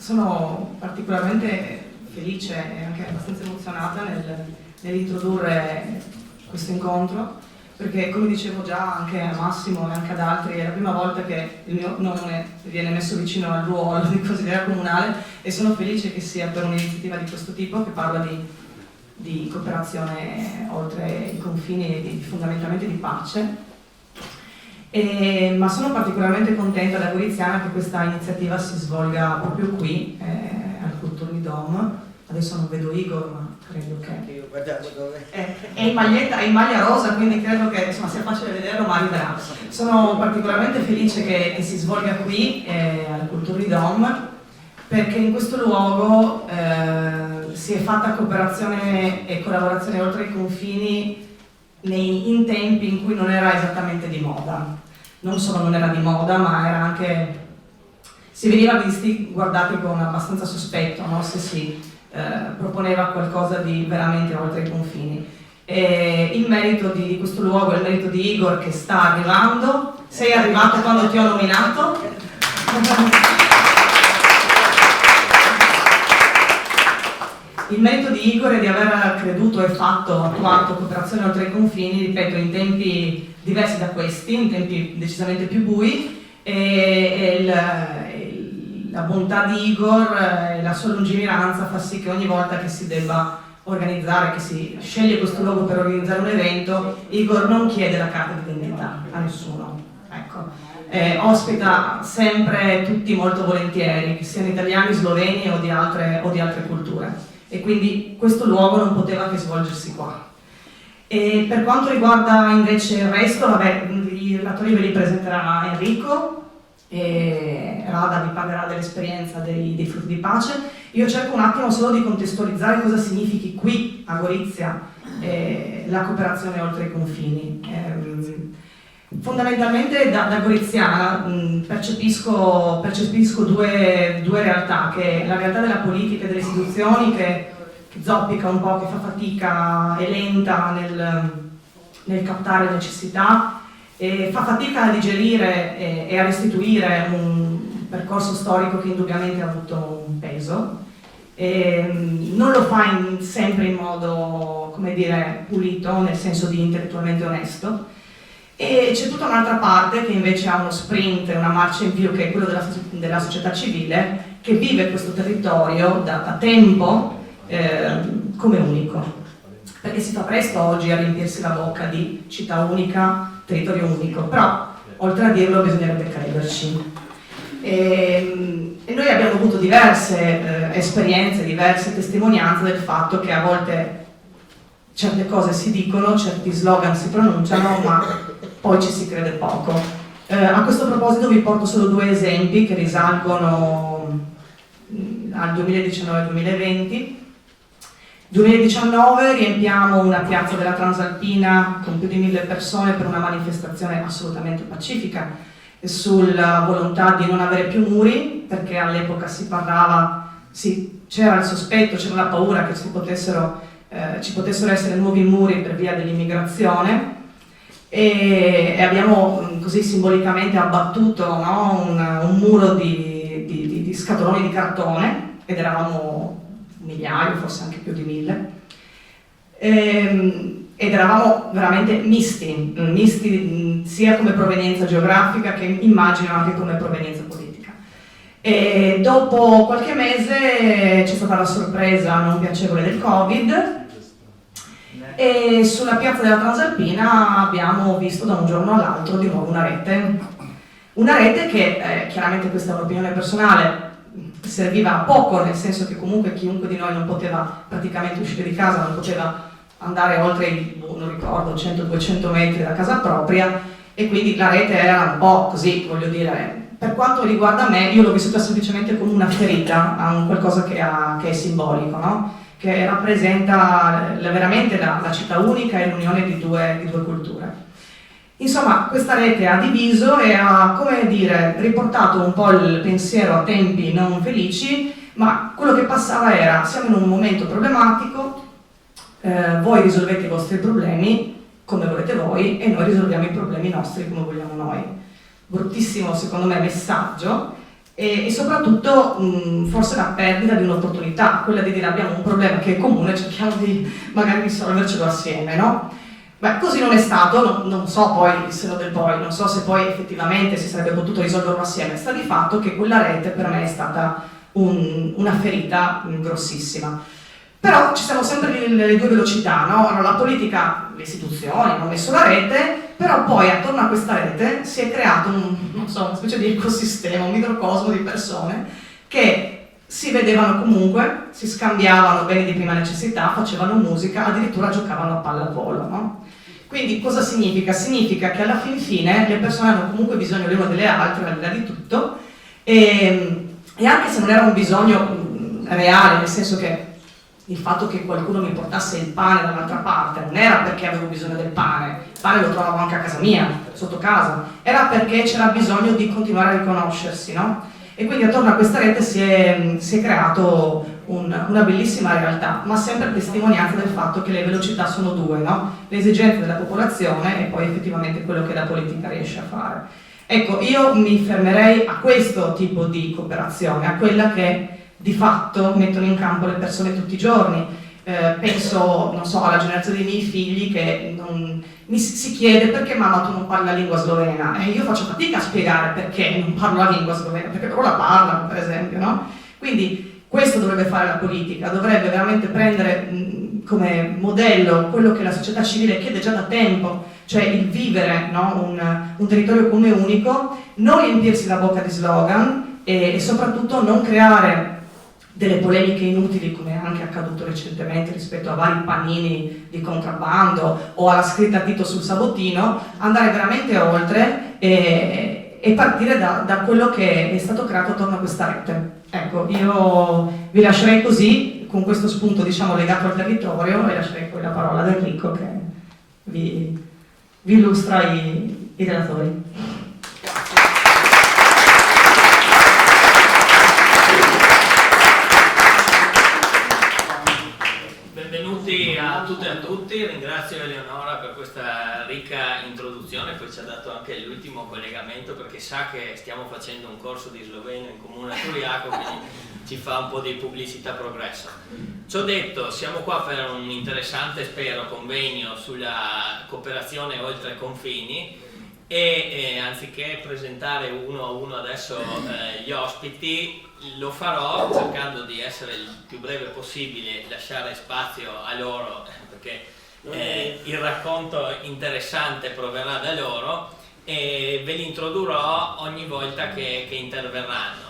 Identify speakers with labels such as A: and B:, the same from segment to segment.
A: sono particolarmente felice e anche abbastanza emozionata nell'introdurre questo incontro, perché come dicevo già anche a Massimo e anche ad altri, è la prima volta che il mio nome viene messo vicino al ruolo di consigliere comunale e sono felice che sia per un'iniziativa di questo tipo che parla di cooperazione oltre i confini e fondamentalmente di pace. Ma sono particolarmente contenta da goriziana che questa iniziativa si svolga proprio qui, al Kulturni-Dom. Adesso non vedo Igor, ma credo che...
B: Io guardavo dove...
A: È in maglia rosa, quindi credo che insomma, sia facile vederlo, ma arriverà. Sono particolarmente felice che si svolga qui, al Kulturni-Dom, perché in questo luogo si è fatta cooperazione e collaborazione oltre i confini in tempi in cui non era esattamente di moda. Non solo non era di moda, ma era anche... si veniva visti, guardati con abbastanza sospetto, no? Se si proponeva qualcosa di veramente oltre i confini. E il merito di questo luogo è il merito di Igor che sta arrivando. Sei arrivato quando ti ho nominato. Il merito di Igor è di aver creduto e attuato cooperazione oltre i confini, ripeto, in tempi diversi da questi, in tempi decisamente più bui, e la bontà di Igor e la sua lungimiranza fa sì che ogni volta che si debba organizzare, che si sceglie questo luogo per organizzare un evento, Igor non chiede la carta d'identità a nessuno. Ecco. Ospita sempre tutti molto volentieri, che siano italiani, sloveni o di altre culture. E quindi questo luogo non poteva che svolgersi qua. E per quanto riguarda invece il resto, vabbè, i relatori ve li presenterà Enrico, e Rada vi parlerà dell'esperienza dei frutti di pace. Io cerco un attimo solo di contestualizzare cosa significhi qui a Gorizia la cooperazione oltre i confini. Fondamentalmente da goriziana percepisco due realtà, che è la realtà della politica e delle istituzioni che zoppica un po', che fa fatica, è lenta nel captare necessità, e fa fatica a digerire e a restituire un percorso storico che indubbiamente ha avuto un peso. Non lo fa sempre in modo, come dire, pulito, nel senso di intellettualmente onesto. E c'è tutta un'altra parte che invece ha uno sprint, una marcia in più, che è quello della società civile, che vive questo territorio da tempo come unico. Perché si fa presto oggi a riempirsi la bocca di città unica, territorio unico, però oltre a dirlo bisognerebbe crederci. E noi abbiamo avuto diverse esperienze, diverse testimonianze del fatto che a volte certe cose si dicono, certi slogan si pronunciano, ma poi ci si crede poco. A questo proposito vi porto solo due esempi che risalgono al 2019-2020. 2019 riempiamo una piazza della Transalpina con più di 1000 persone per una manifestazione assolutamente pacifica sulla volontà di non avere più muri, perché all'epoca si parlava, c'era il sospetto, c'era la paura che ci potessero essere nuovi muri per via dell'immigrazione, e abbiamo così simbolicamente abbattuto, no, un muro di scatoloni di cartone, ed eravamo migliaia, forse anche più di 1000, ed eravamo veramente misti sia come provenienza geografica che immagino anche come provenienza politica. E dopo qualche mese c'è stata la sorpresa non piacevole del Covid, e sulla piazza della Transalpina abbiamo visto da un giorno all'altro di nuovo una rete che, chiaramente questa è un'opinione personale, serviva a poco, nel senso che comunque chiunque di noi non poteva praticamente uscire di casa, non poteva andare oltre i, non ricordo, 100-200 metri da casa propria, e quindi la rete era un po' così, voglio dire. Per quanto riguarda me, io l'ho vissuta semplicemente come una ferita, a un qualcosa che è simbolico, no? Che rappresenta veramente la città unica e l'unione di due culture. Insomma, questa rete ha diviso e ha, come dire, riportato un po' il pensiero a tempi non felici, ma quello che passava era: siamo in un momento problematico, voi risolvete i vostri problemi come volete voi e noi risolviamo i problemi nostri come vogliamo noi. Bruttissimo, secondo me, messaggio, e soprattutto forse la perdita di un'opportunità, quella di dire abbiamo un problema che è comune, cerchiamo di magari risolvercelo assieme, no? Beh, così non è stato, non so poi il seno del poi, non so se poi effettivamente si sarebbe potuto risolverlo assieme, sta di fatto che quella rete per me è stata una ferita grossissima. Però ci siamo sempre nelle due velocità, no? Allora, la politica, le istituzioni hanno messo la rete, però poi attorno a questa rete si è creato non so, una specie di ecosistema, un microcosmo di persone che si vedevano comunque, si scambiavano beni di prima necessità, facevano musica, addirittura giocavano a pallavolo, no? Quindi cosa significa? Significa che alla fine le persone hanno comunque bisogno le une delle altre, al di là di tutto, e anche se non era un bisogno reale, nel senso che il fatto che qualcuno mi portasse il pane dall'altra parte non era perché avevo bisogno del pane, il pane lo trovavo anche a casa mia, sotto casa, era perché c'era bisogno di continuare a riconoscersi, no? E quindi attorno a questa rete si è creato una bellissima realtà, ma sempre testimonianza del fatto che le velocità sono due, no? Le esigenze della popolazione e poi effettivamente quello che la politica riesce a fare. Ecco, io mi fermerei a questo tipo di cooperazione, a quella che di fatto mettono in campo le persone tutti i giorni. Penso, non so, alla generazione dei miei figli che mi si chiede perché mamma tu non parli la lingua slovena, e io faccio fatica a spiegare perché non parlo la lingua slovena, perché però la parlano, per esempio, no? Quindi questo dovrebbe fare la politica, dovrebbe veramente prendere come modello quello che la società civile chiede già da tempo, cioè il vivere, no? un territorio comune unico, non riempirsi la bocca di slogan e soprattutto non creare delle polemiche inutili, come è anche accaduto recentemente rispetto a vari panini di contrabbando o alla scritta a Tito sul Sabottino, andare veramente oltre e partire da quello che è stato creato attorno a questa rete. Ecco, io vi lascerei così, con questo spunto diciamo legato al territorio, e lascerei poi la parola ad Enrico che vi illustra i relatori.
B: Benvenuti a tutte e a tutti, ringrazio Eleonora per questa ricca introduzione, poi ci ha dato anche l'ultimo collegamento perché sa che stiamo facendo un corso di sloveno in comune a Turiaco, quindi ci fa un po' di pubblicità progresso. Ciò detto, siamo qua per un interessante, spero, convegno sulla cooperazione oltre confini e anziché presentare uno a uno adesso gli ospiti, lo farò cercando di essere il più breve possibile, lasciare spazio a loro perché il racconto interessante proverrà da loro e ve li introdurrò ogni volta che interverranno.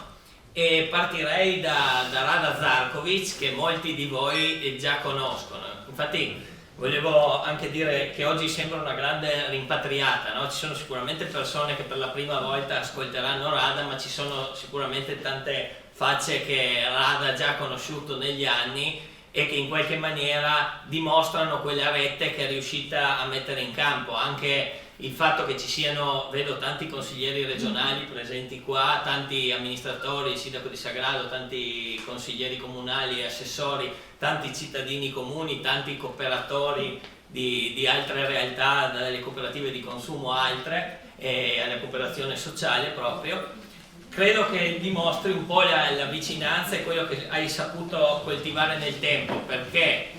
B: E partirei da Rada Zarkovic, che molti di voi già conoscono. Infatti volevo anche dire che oggi sembra una grande rimpatriata, no? Ci sono sicuramente persone che per la prima volta ascolteranno Rada, ma ci sono sicuramente tante facce che Rada ha già conosciuto negli anni e che in qualche maniera dimostrano quella rete che è riuscita a mettere in campo. Anche il fatto che ci siano, vedo tanti consiglieri regionali presenti qua, tanti amministratori, il sindaco di Sagrado, tanti consiglieri comunali e assessori, tanti cittadini comuni, tanti cooperatori di altre realtà, dalle cooperative di consumo a altre, e alla cooperazione sociale proprio. Credo che dimostri un po' la vicinanza e quello che hai saputo coltivare nel tempo, perché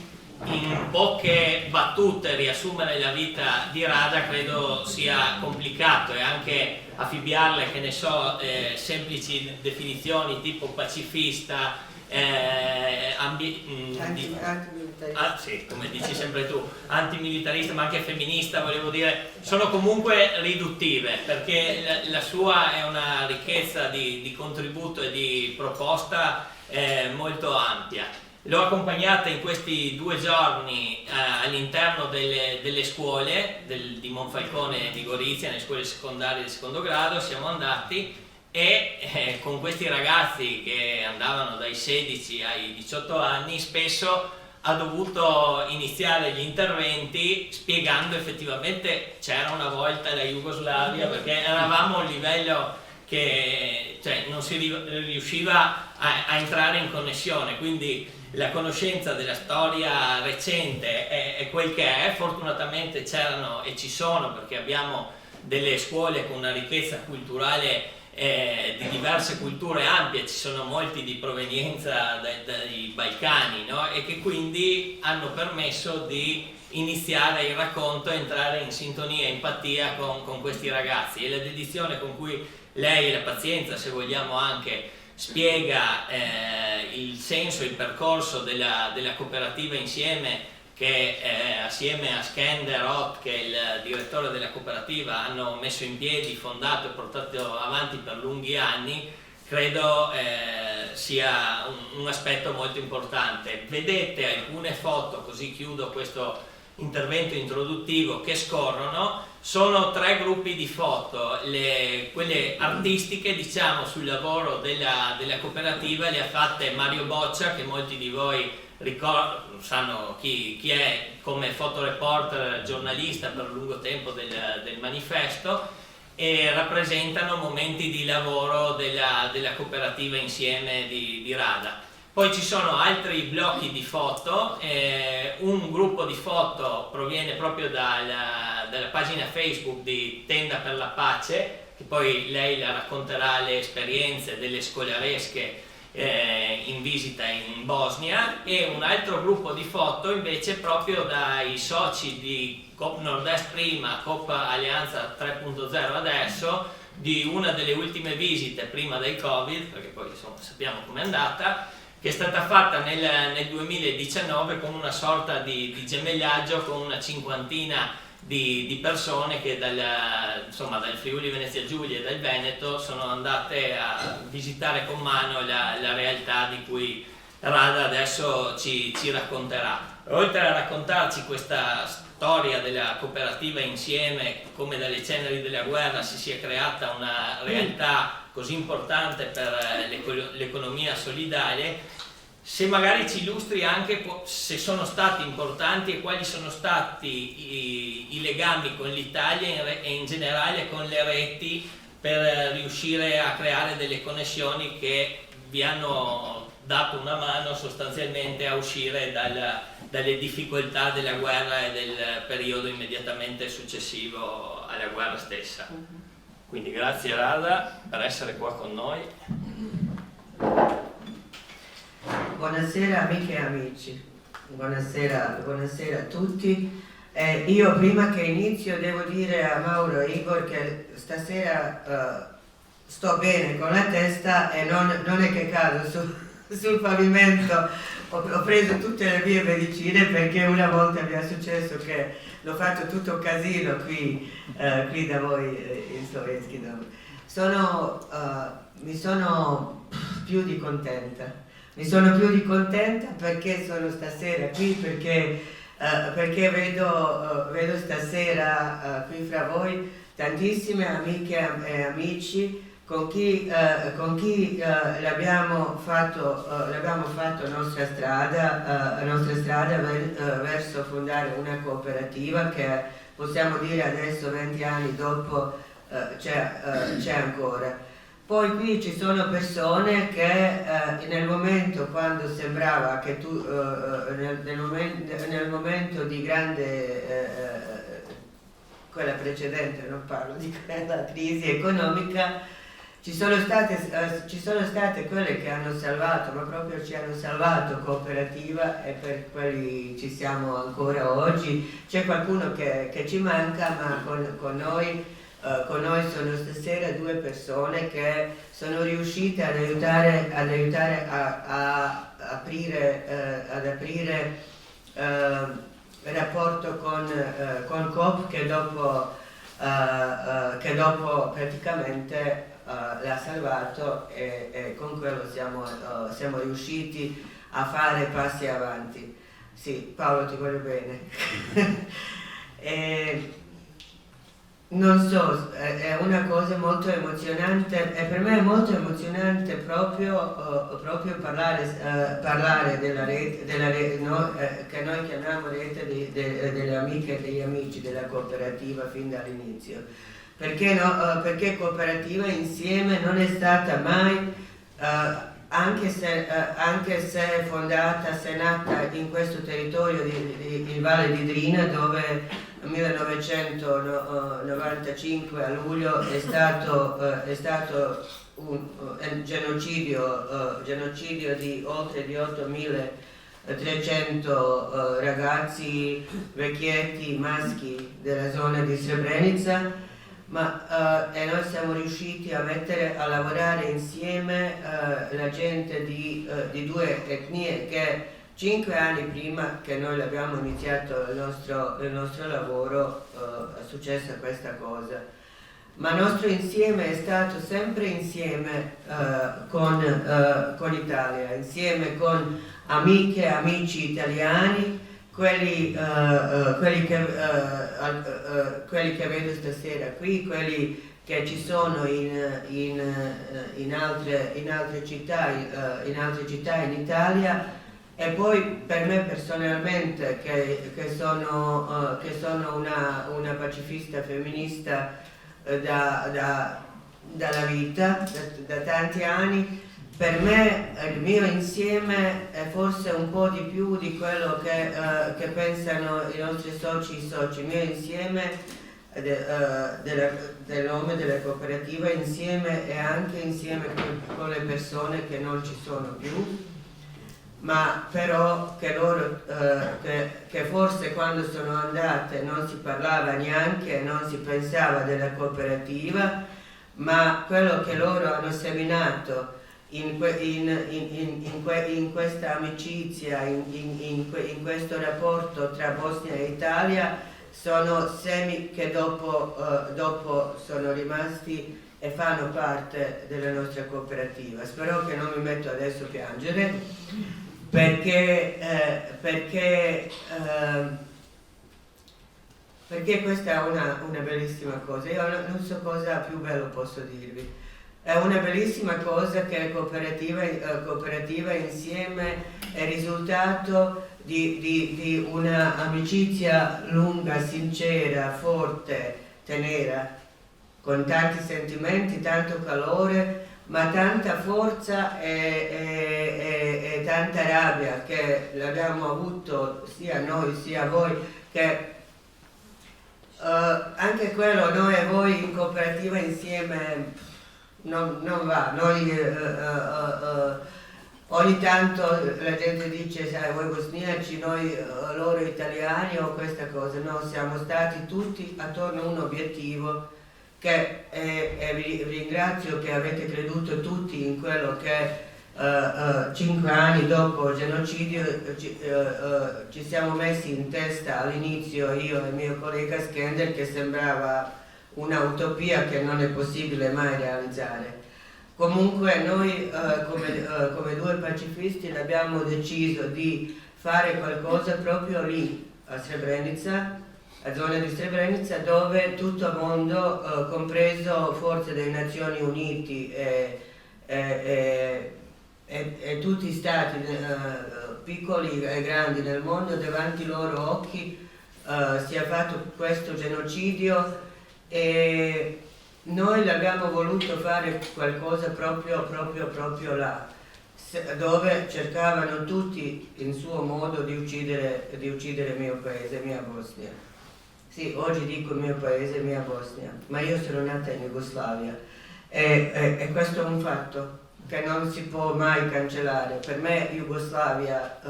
B: in poche battute riassumere la vita di Rada credo sia complicato, e anche affibbiarle, che ne so, semplici definizioni tipo pacifista, sì, come dici sempre tu, antimilitarista ma anche femminista, volevo dire, sono comunque riduttive, perché la sua è una ricchezza di contributo e di proposta molto ampia. L'ho accompagnata in questi 2 giorni all'interno delle scuole di Monfalcone e di Gorizia, nelle scuole secondarie di secondo grado. Siamo andati e con questi ragazzi che andavano dai 16 ai 18 anni spesso ha dovuto iniziare gli interventi spiegando effettivamente c'era una volta la Jugoslavia, perché eravamo a un livello che non si riusciva a entrare in connessione, quindi la conoscenza della storia recente è quel che è. Fortunatamente c'erano e ci sono, perché abbiamo delle scuole con una ricchezza culturale di diverse culture ampie, ci sono molti di provenienza dai Balcani, no? E che quindi hanno permesso di iniziare il racconto e entrare in sintonia e empatia con questi ragazzi, e la dedizione con cui lei e la pazienza, se vogliamo, anche spiega il senso, il percorso della cooperativa Insieme, che assieme a Skender Roth, che è il direttore della cooperativa, hanno messo in piedi, fondato e portato avanti per lunghi anni, credo sia un aspetto molto importante. Vedete alcune foto, così chiudo questo intervento introduttivo, che scorrono. Sono 3 gruppi di foto, quelle artistiche, diciamo, sul lavoro della cooperativa le ha fatte Mario Boccia, che molti di voi sanno chi è, come fotoreporter, giornalista per lungo tempo del Manifesto, e rappresentano momenti di lavoro della cooperativa Insieme di Rada. Poi ci sono altri blocchi di foto, un gruppo di foto proviene proprio dalla pagina Facebook di Tenda per la Pace, che poi lei la racconterà, le esperienze delle scolaresche in visita in Bosnia, e un altro gruppo di foto invece proprio dai soci di Coop Nord-Est prima, Coop Alleanza 3.0 adesso, di una delle ultime visite prima del Covid, perché poi insomma sappiamo com'è andata, che è stata fatta nel 2019 con una sorta di gemellaggio con una cinquantina di persone che dal Friuli Venezia Giulia e dal Veneto sono andate a visitare con mano la realtà di cui Rada adesso ci racconterà. Oltre a raccontarci questa storia della cooperativa Insieme, come dalle ceneri della guerra si sia creata una realtà così importante per l'economia solidale, se magari ci illustri anche se sono stati importanti e quali sono stati i legami con l'Italia e in generale con le reti, per riuscire a creare delle connessioni che vi hanno dato una mano sostanzialmente a uscire dalle difficoltà della guerra e del periodo immediatamente successivo alla guerra stessa. Quindi grazie Rada per essere qua con noi.
C: Buonasera amiche e amici, buonasera a tutti. Io prima che inizio devo dire a Mauro e Igor che stasera sto bene con la testa e non è che cado sul pavimento. Ho preso tutte le mie medicine, perché una volta mi è successo che l'ho fatto tutto casino qui da voi in Slovenskij. Mi sono più di contenta. Mi sono più di contenta perché sono stasera qui, perché vedo stasera qui fra voi tantissime amiche e amici con chi l'abbiamo fatto nostra strada verso fondare una cooperativa che, possiamo dire adesso 20 anni dopo, c'è ancora. Poi qui ci sono persone che nel momento, quando sembrava che tu, nel momento di grande, quella precedente, non parlo di quella crisi economica, ci sono state quelle che hanno salvato, ma proprio ci hanno salvato cooperativa, e per quelli ci siamo ancora oggi. C'è qualcuno che ci manca, ma con noi sono stasera 2 persone che sono riuscite ad aiutare ad aprire il rapporto con Coop, che dopo praticamente l'ha salvato, e con quello siamo riusciti a fare passi avanti. Sì, Paolo, ti voglio bene. Non so, è una cosa molto emozionante, e per me è molto emozionante proprio parlare della rete, che noi chiamiamo rete delle amiche e degli amici della cooperativa fin dall'inizio. Perché cooperativa Insieme non è stata mai, anche se è nata in questo territorio di Valle di Drina, dove 1995 a luglio è stato un genocidio di oltre di 8.300 ragazzi, vecchietti, maschi della zona di Srebrenica, e noi siamo riusciti a lavorare insieme la gente di due etnie che 5 anni prima che noi abbiamo iniziato il nostro lavoro è successa questa cosa. Ma il nostro insieme è stato sempre insieme con l'Italia, insieme con amiche e amici italiani, quelli che vedo stasera qui, quelli che ci sono in altre città in Italia, e poi per me personalmente che sono una pacifista femminista dalla vita, da tanti anni, per me il mio insieme è forse un po' di più di quello che pensano i nostri soci. Il mio insieme del nome della cooperativa insieme è anche insieme con le persone che non ci sono più, ma però che loro che forse quando sono andate non si parlava neanche, non si pensava della cooperativa, ma quello che loro hanno seminato in questa amicizia, in questo rapporto tra Bosnia e Italia, sono semi che dopo sono rimasti e fanno parte della nostra cooperativa. Spero che non mi metto adesso a piangere, perché questa è una bellissima cosa. Io non so cosa più bello posso dirvi. È una bellissima cosa che cooperativa insieme è risultato di una amicizia lunga, sincera, forte, tenera, con tanti sentimenti, tanto calore, ma tanta forza e tanta rabbia che l'abbiamo avuto sia noi sia voi, che anche quello noi e voi in cooperativa insieme non va. Noi ogni tanto la gente dice sai voi bosniaci, noi loro italiani o questa cosa, no, siamo stati tutti attorno a un obiettivo che vi ringrazio che avete creduto tutti in quello che 5 anni dopo il genocidio ci siamo messi in testa all'inizio, io e il mio collega Skender, che sembrava un'utopia che non è possibile mai realizzare. Comunque noi come due pacifisti abbiamo deciso di fare qualcosa proprio lì a Srebrenica, a zona di Srebrenica, dove tutto il mondo, compreso forze delle Nazioni Unite e tutti i stati piccoli e grandi nel mondo, davanti ai loro occhi sia fatto questo genocidio, e noi l'abbiamo voluto fare qualcosa proprio là, dove cercavano tutti in suo modo di uccidere il mio paese, mia Bosnia. Sì, oggi dico il mio paese, mia Bosnia, ma io sono nata in Jugoslavia e questo è un fatto che non si può mai cancellare. Per me Jugoslavia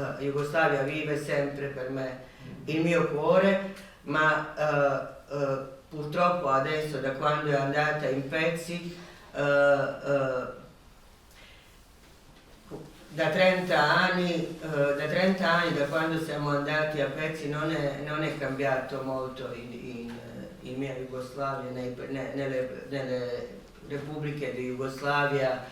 C: vive sempre per me il mio cuore, ma purtroppo adesso, da quando è andata in pezzi, da 30 anni, da quando siamo andati a pezzi, non è cambiato molto in mia Jugoslavia, nelle repubbliche di Jugoslavia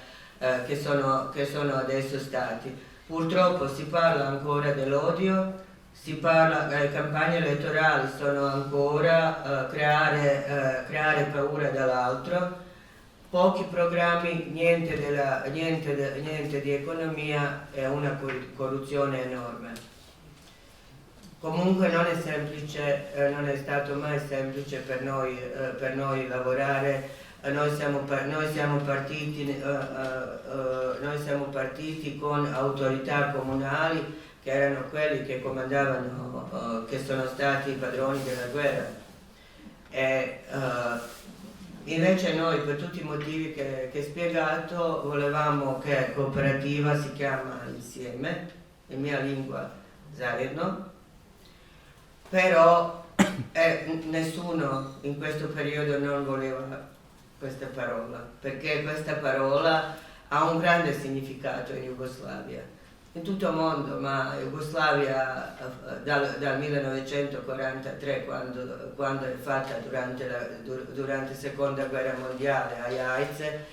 C: che sono adesso stati. Purtroppo si parla ancora dell'odio, le campagne elettorali sono ancora creare paura dall'altro, pochi programmi, niente di economia e una corruzione enorme. Comunque non è semplice, non è stato mai semplice per noi lavorare. Noi siamo partiti con autorità comunali che erano quelli che comandavano, che sono stati i padroni della guerra. E invece noi, per tutti i motivi che ho spiegato, volevamo che cooperativa si chiama insieme, in mia lingua zajedno, però nessuno in questo periodo non voleva questa parola, perché questa parola ha un grande significato in Jugoslavia, in tutto il mondo, ma Jugoslavia dal 1943, quando è fatta durante la seconda guerra mondiale a Jajce,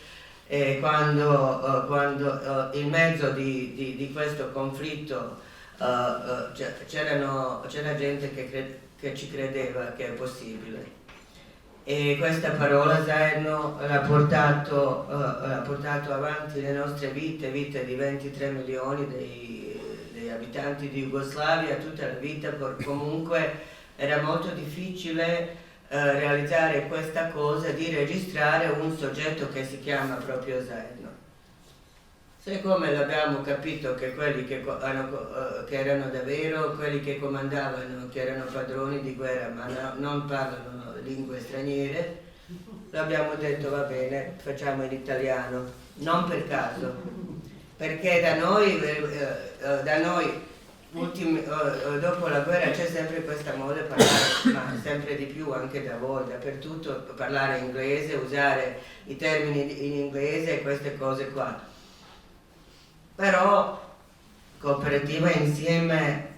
C: e quando in mezzo di questo conflitto c'era gente che ci credeva che è possibile. E questa parola zajedno l'ha portato avanti le nostre vite di 23 milioni dei abitanti di Jugoslavia, tutta la vita. Comunque era molto difficile realizzare questa cosa di registrare un soggetto che si chiama proprio zajedno. Siccome l'abbiamo capito che quelli che erano davvero, quelli che comandavano, che erano padroni di guerra ma non parlano lingue straniere, l'abbiamo detto va bene, facciamo in italiano, non per caso, perché da noi dopo la guerra c'è sempre questa moda di parlare, ma sempre di più anche da voi, dappertutto, parlare inglese, usare i termini in inglese e queste cose qua. Però cooperativa insieme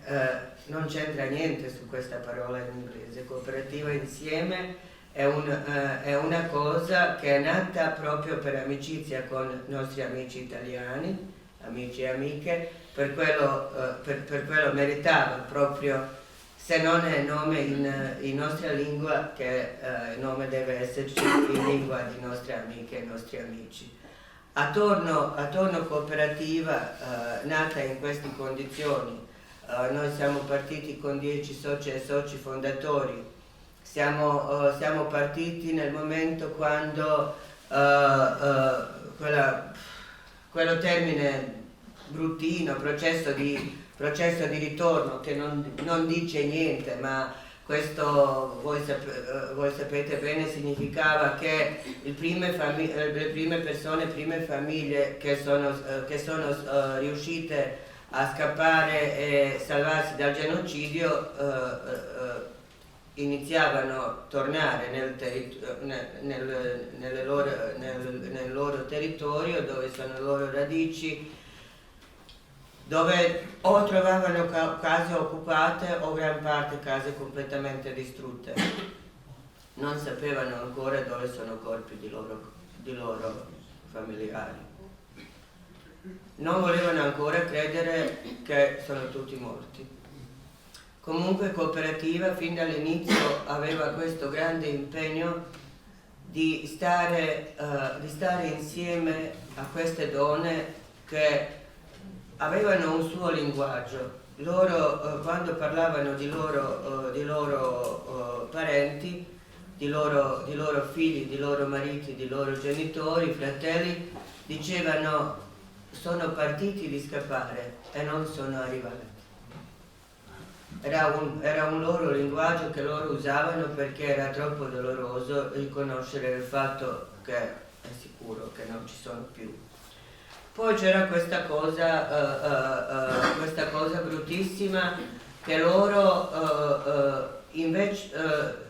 C: non c'entra niente su questa parola in inglese. Cooperativa insieme è una cosa che è nata proprio per amicizia con i nostri amici italiani, amici e amiche, per quello meritava proprio, se non è il nome in nostra lingua, che il nome deve esserci in lingua di nostre amiche e nostri amici. Attorno cooperativa, nata in queste condizioni, noi siamo partiti con 10 soci e soci fondatori, siamo partiti nel momento quando quello termine bruttino, processo di ritorno, che non dice niente, ma questo voi sapete bene, significava che le prime famiglie che sono riuscite a scappare e salvarsi dal genocidio iniziavano a tornare nel loro territorio, dove sono le loro radici, dove o trovavano case occupate o gran parte case completamente distrutte. Non sapevano ancora dove sono i corpi di loro familiari. Non volevano ancora credere che sono tutti morti. Comunque cooperativa fin dall'inizio aveva questo grande impegno di stare insieme a queste donne che avevano un suo linguaggio. Loro quando parlavano di loro parenti, di loro figli, di loro mariti, di loro genitori, fratelli, dicevano sono partiti di scappare e non sono arrivati. Era un loro linguaggio che loro usavano perché era troppo doloroso riconoscere il fatto che è sicuro che non ci sono più. Poi c'era questa cosa bruttissima che loro invece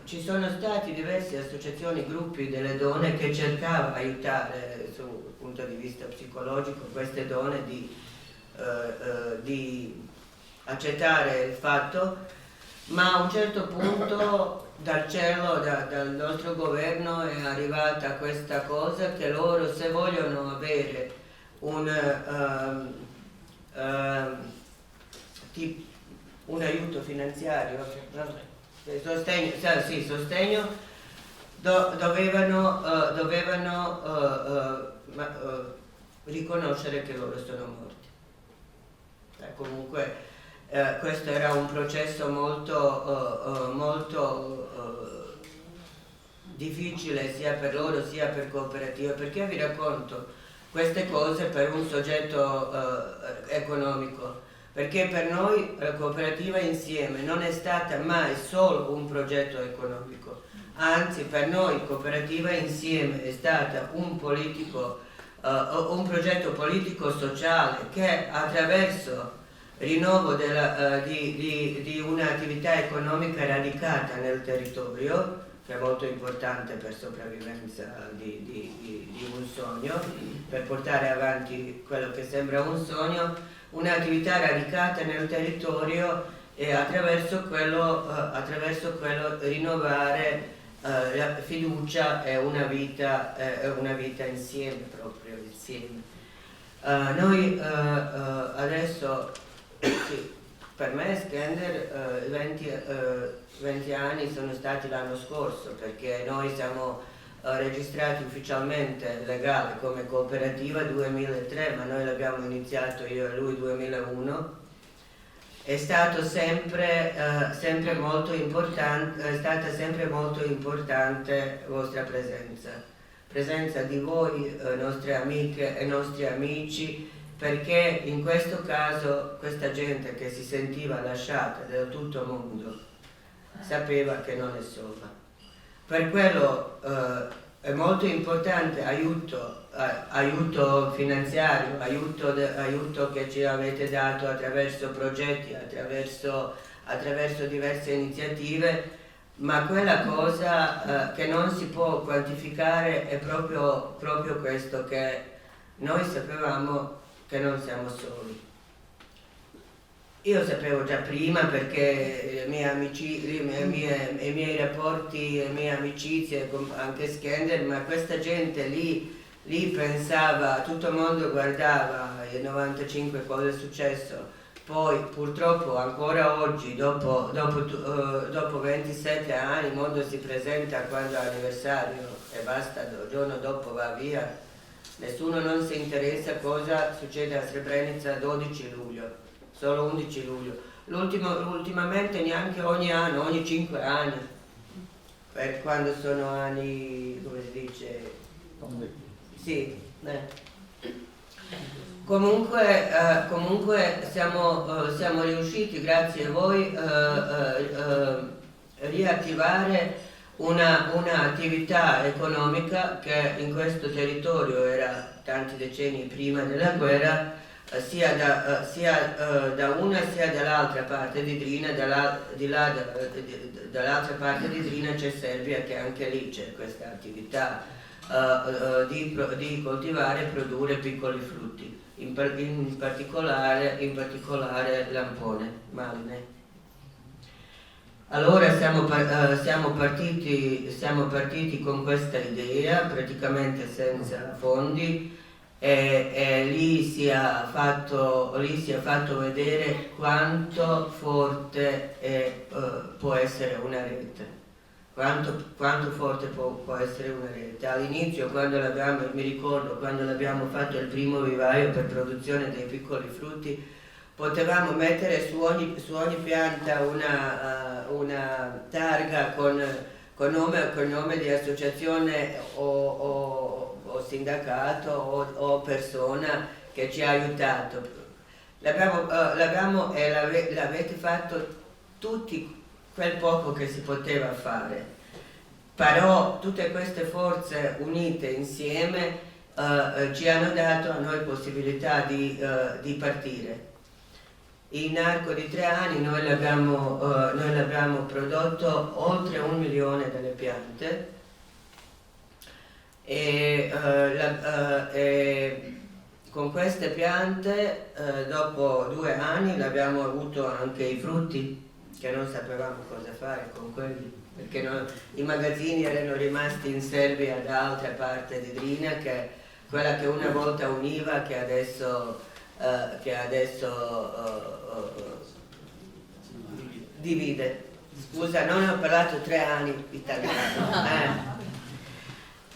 C: ci sono stati diverse associazioni, gruppi delle donne che cercavano di aiutare sul punto di vista psicologico queste donne di accettare il fatto, ma a un certo punto dal cielo, dal nostro governo è arrivata questa cosa che loro, se vogliono avere un aiuto finanziario, sostegno, dovevano riconoscere che loro sono morti. Comunque questo era un processo molto difficile sia per loro sia per cooperativa, perché vi racconto queste cose per un soggetto economico. perché per noi la cooperativa insieme non è stata mai solo un progetto economico, anzi per noi cooperativa insieme è stata un progetto politico-sociale che attraverso rinnovo di un'attività economica radicata nel territorio, che è molto importante per sopravvivenza di un sogno, per portare avanti quello che sembra un sogno, un'attività radicata nel territorio e attraverso quello rinnovare la fiducia e una vita insieme, proprio insieme. Noi adesso, sì, per me Skender 20 anni sono stati l'anno scorso, perché noi siamo registrati ufficialmente legale come cooperativa 2003, ma noi l'abbiamo iniziato io e lui 2001. È stato sempre molto importante, è stata sempre molto importante vostra presenza di voi, nostre amiche e nostri amici, perché in questo caso questa gente che si sentiva lasciata da tutto il mondo sapeva che non è sola. Per quello è molto importante aiuto finanziario, aiuto che ci avete dato attraverso progetti, attraverso diverse iniziative, ma quella cosa che non si può quantificare è proprio questo, che noi sapevamo che non siamo soli. Io sapevo già prima, perché i miei rapporti, le mie amicizie, anche Skender, ma questa gente lì pensava, tutto il mondo guardava il 95 cosa è successo, poi purtroppo ancora oggi, dopo 27 anni, il mondo si presenta quando è anniversario e basta, il giorno dopo va via, nessuno non si interessa cosa succede a Srebrenica 12 luglio. Solo 11 luglio, ultimamente neanche ogni anno, ogni 5 anni, per quando sono anni, come si dice? Sì, Comunque siamo riusciti, grazie a voi, a riattivare un'attività economica che in questo territorio era tanti decenni prima della guerra, sia da una sia dall'altra parte di Drina, dall'altra parte di Drina c'è Serbia, che anche lì c'è questa attività di coltivare e produrre piccoli frutti, in particolare maline. Allora siamo partiti con questa idea, praticamente senza fondi, e lì si è fatto vedere quanto forte può essere una rete, quanto forte può essere una rete. All'inizio, mi ricordo quando abbiamo fatto il primo vivaio per produzione dei piccoli frutti, potevamo mettere su ogni pianta una targa con nome di associazione o sindacato o persona che ci ha aiutato. L'avete fatto tutti quel poco che si poteva fare, però tutte queste forze unite insieme ci hanno dato a noi possibilità di partire. In arco di 3 anni noi l'abbiamo prodotto oltre 1 milione delle piante e con queste piante dopo 2 anni abbiamo avuto anche i frutti, che non sapevamo cosa fare con quelli, perché i magazzini erano rimasti in Serbia dall'altra parte di Drina, quella che una volta univa, che adesso divide. Scusa, non ho parlato 3 anni italiano.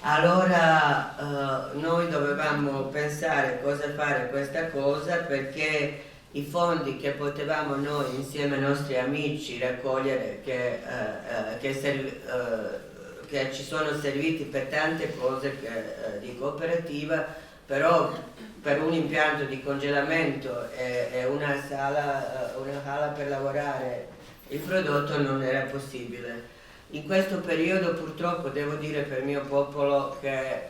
C: Allora noi dovevamo pensare cosa fare questa cosa, perché i fondi che potevamo noi insieme ai nostri amici raccogliere, che ci sono serviti per tante cose di cooperativa, però per un impianto di congelamento e una sala per lavorare il prodotto non era possibile. In questo periodo purtroppo devo dire per il mio popolo che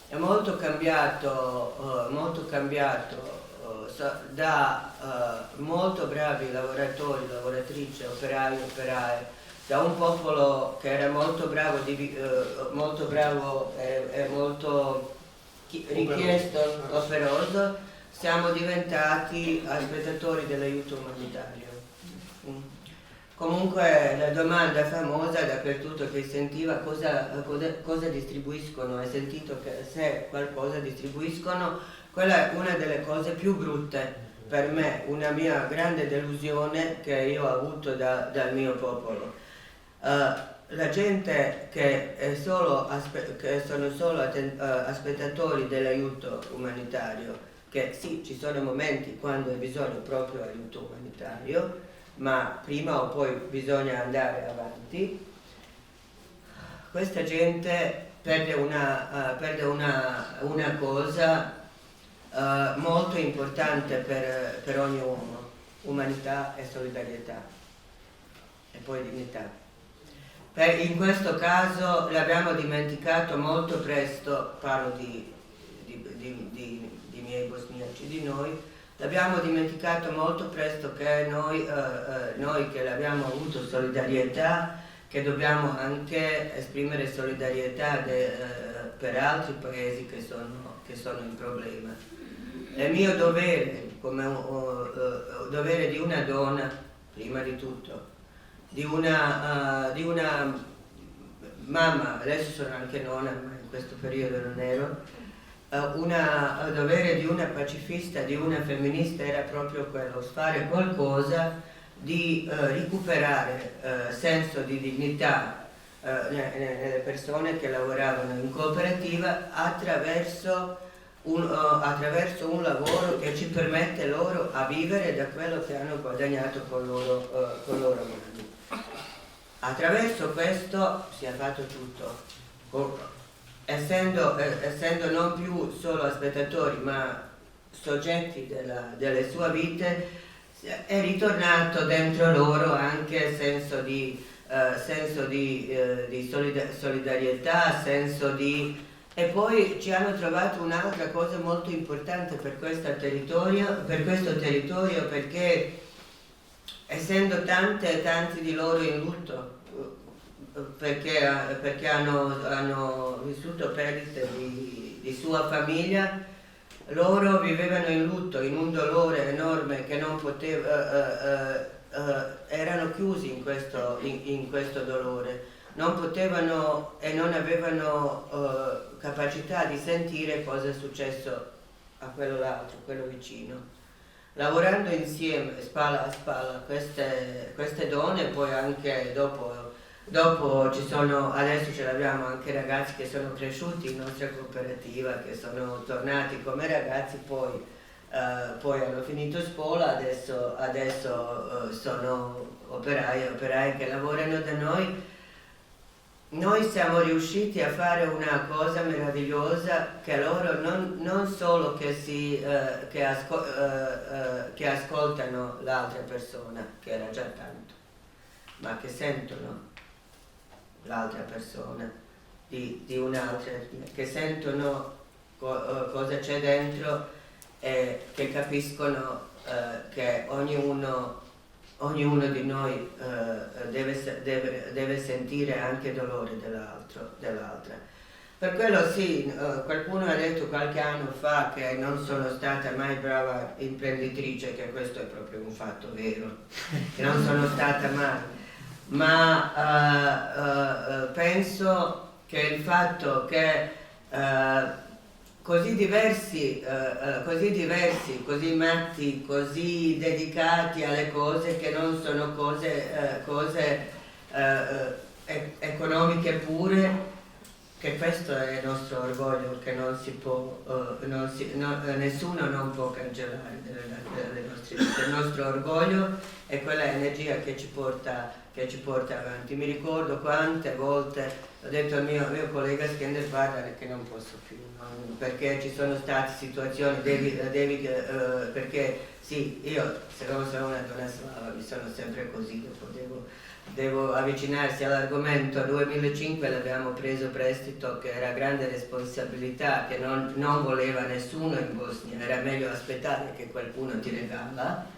C: è molto cambiato da molto bravi lavoratori, lavoratrici, operai, operaie, da un popolo che era molto bravo e molto richiesto, operoso, siamo diventati spettatori dell'aiuto umanitario. Comunque la domanda famosa dappertutto che sentiva cosa distribuiscono, hai sentito che se qualcosa distribuiscono, quella è una delle cose più brutte per me, una mia grande delusione che io ho avuto dal mio popolo. La gente che sono solo aspettatori dell'aiuto umanitario, che sì, ci sono momenti quando hai bisogno proprio di aiuto umanitario, ma prima o poi bisogna andare avanti. Questa gente perde una cosa molto importante per ogni uomo: umanità e solidarietà, e poi dignità. In questo caso l'abbiamo dimenticato molto presto, parlo di miei bosniaci, di noi. L'abbiamo dimenticato molto presto che noi che l'abbiamo avuto solidarietà, che dobbiamo anche esprimere solidarietà per altri paesi che sono in problema. È mio dovere, come dovere di una donna, prima di tutto, di una mamma, adesso sono anche nonna, ma in questo periodo non ero, dovere di una pacifista, di una femminista era proprio quello, fare qualcosa di recuperare senso di dignità nelle persone che lavoravano in cooperativa attraverso un lavoro che ci permette loro a vivere da quello che hanno guadagnato con loro mani. Attraverso questo si è fatto tutto. Essendo non più solo spettatori ma soggetti delle sue vite, è ritornato dentro loro anche senso di solidarietà, e poi ci hanno trovato un'altra cosa molto importante per questo territorio, perché essendo tanti di loro in lutto, perché hanno vissuto perdite di sua famiglia, loro vivevano in lutto, in un dolore enorme che non erano chiusi in questo dolore, non potevano e non avevano capacità di sentire cosa è successo a quello vicino. Lavorando insieme, spalla a spalla, queste donne, poi anche dopo ci sono, adesso ce l'abbiamo anche ragazzi che sono cresciuti in nostra cooperativa, che sono tornati come ragazzi, poi hanno finito scuola, adesso sono operai che lavorano da noi. Noi siamo riusciti a fare una cosa meravigliosa, che loro non solo che ascoltano l'altra persona, che era già tanto, ma che sentono l'altra persona di un'altra etnia, che sentono cosa c'è dentro e che capiscono che ognuno di noi deve sentire anche il dolore dell'altra. Per quello sì, qualcuno ha detto qualche anno fa che non sono stata mai brava imprenditrice, che questo è proprio un fatto vero, che non sono stata mai, ma penso che il fatto che così diversi, così matti, così dedicati alle cose che non sono cose economiche pure, che questo è il nostro orgoglio, che nessuno non può cancellare delle nostre vite. il nostro orgoglio e quella energia che ci porta avanti. Mi ricordo quante volte ho detto al mio collega Skender, guarda che non posso più, no? Perché ci sono state situazioni, perché sì, io sono una donna slava, mi sono sempre così, devo avvicinarsi all'argomento. Nel 2005 l'abbiamo preso prestito, che era grande responsabilità, che non voleva nessuno in Bosnia, era meglio aspettare che qualcuno ti regala.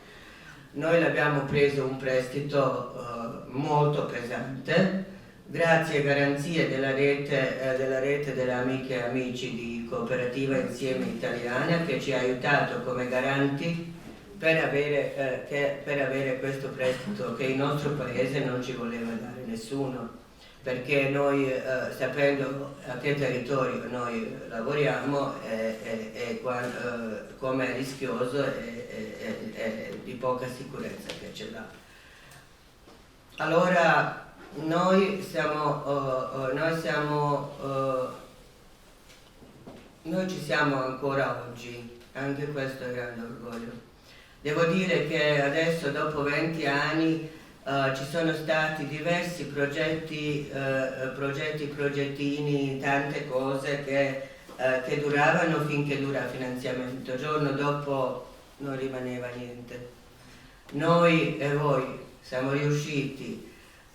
C: Noi l'abbiamo preso un prestito molto pesante, grazie a garanzie della rete delle amiche e amici di Cooperativa Insieme Italiana, che ci ha aiutato come garanti per avere questo prestito che il nostro paese non ci voleva dare nessuno, perché noi sapendo a che territorio noi lavoriamo come è rischioso e di poca sicurezza che ce l'ha. Allora noi ci siamo ancora oggi, anche questo è grande orgoglio. Devo dire che adesso, dopo 20 anni, ci sono stati diversi progettini, tante cose che duravano finché dura il finanziamento. Il giorno dopo non rimaneva niente. Noi e voi siamo riusciti,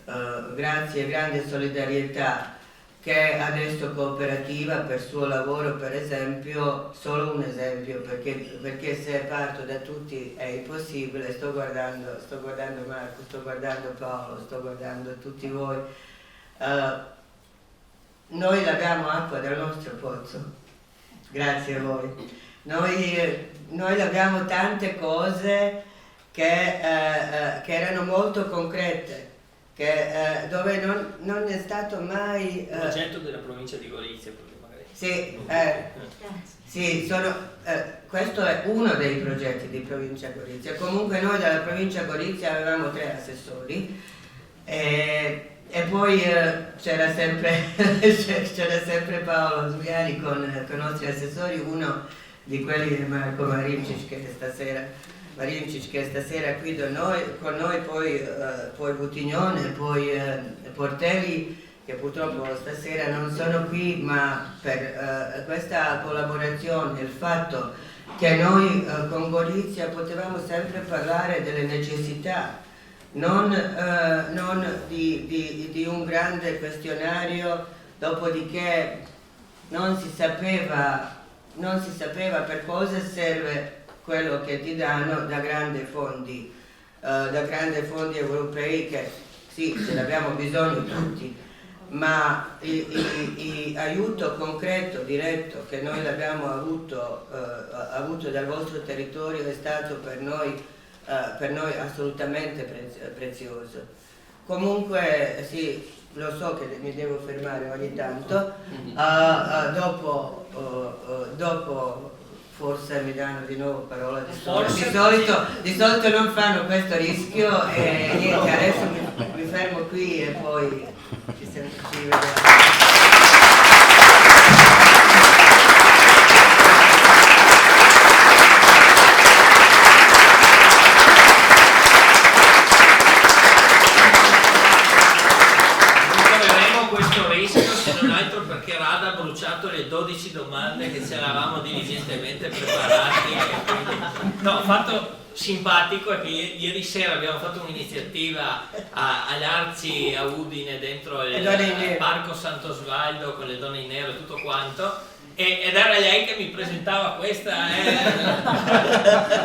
C: grazie a grande solidarietà, che adesso Cooperativa per suo lavoro, per esempio, solo un esempio, perché se parto da tutti è impossibile, sto guardando Marco, sto guardando Paolo, sto guardando tutti voi, noi laviamo acqua dal nostro pozzo, grazie a voi, noi laviamo tante cose che erano molto concrete, dove non è stato mai...
B: Il progetto della provincia di Gorizia, magari.
C: Sì, questo è uno dei progetti di provincia Gorizia. Comunque noi dalla provincia Gorizia avevamo 3 assessori e poi c'era sempre Paolo Zuliani con i nostri assessori, uno di quelli di Marco Marincic che stasera è qui con noi, poi Buttignone, poi Portelli, che purtroppo stasera non sono qui, ma per questa collaborazione, il fatto che noi con Gorizia potevamo sempre parlare delle necessità, non di un grande questionario, dopodiché non si sapeva per cosa serve quello che ti danno da grandi fondi europei, che sì, ce l'abbiamo bisogno tutti, ma l'aiuto concreto, diretto, che noi abbiamo avuto dal vostro territorio è stato per noi assolutamente prezioso. Comunque sì, lo so che mi devo fermare ogni tanto, dopo forse mi danno di nuovo parola di solito non fanno questo rischio e niente, adesso mi fermo qui e poi ci vediamo.
B: Perché Rada ha bruciato le 12 domande che ci eravamo diligentemente preparati. No, fatto simpatico è che ieri sera abbiamo fatto un'iniziativa agli Arci a Udine, dentro il Parco Sant'Osvaldo, con le donne in nero e tutto quanto, ed era lei che mi presentava questa,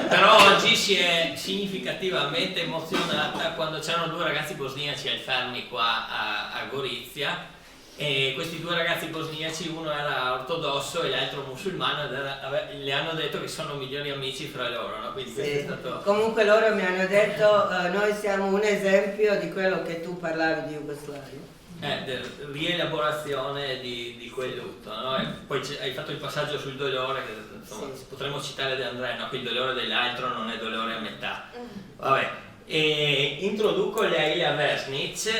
B: però oggi si è significativamente emozionata quando c'erano 2 ragazzi bosniaci al Fermi qua a Gorizia. E questi 2 ragazzi bosniaci, uno era ortodosso e l'altro musulmano, le hanno detto che sono migliori amici fra loro, no? Quindi
C: sì.
B: È stato...
C: Comunque loro mi hanno detto noi siamo un esempio di quello che tu parlavi di Jugoslavia.
B: Rielaborazione di quel lutto, no? E poi hai fatto il passaggio sul dolore, che insomma, sì. Potremmo citare De André, no? Che il dolore dell'altro non è dolore a metà. Vabbè. E introduco Leila Versnic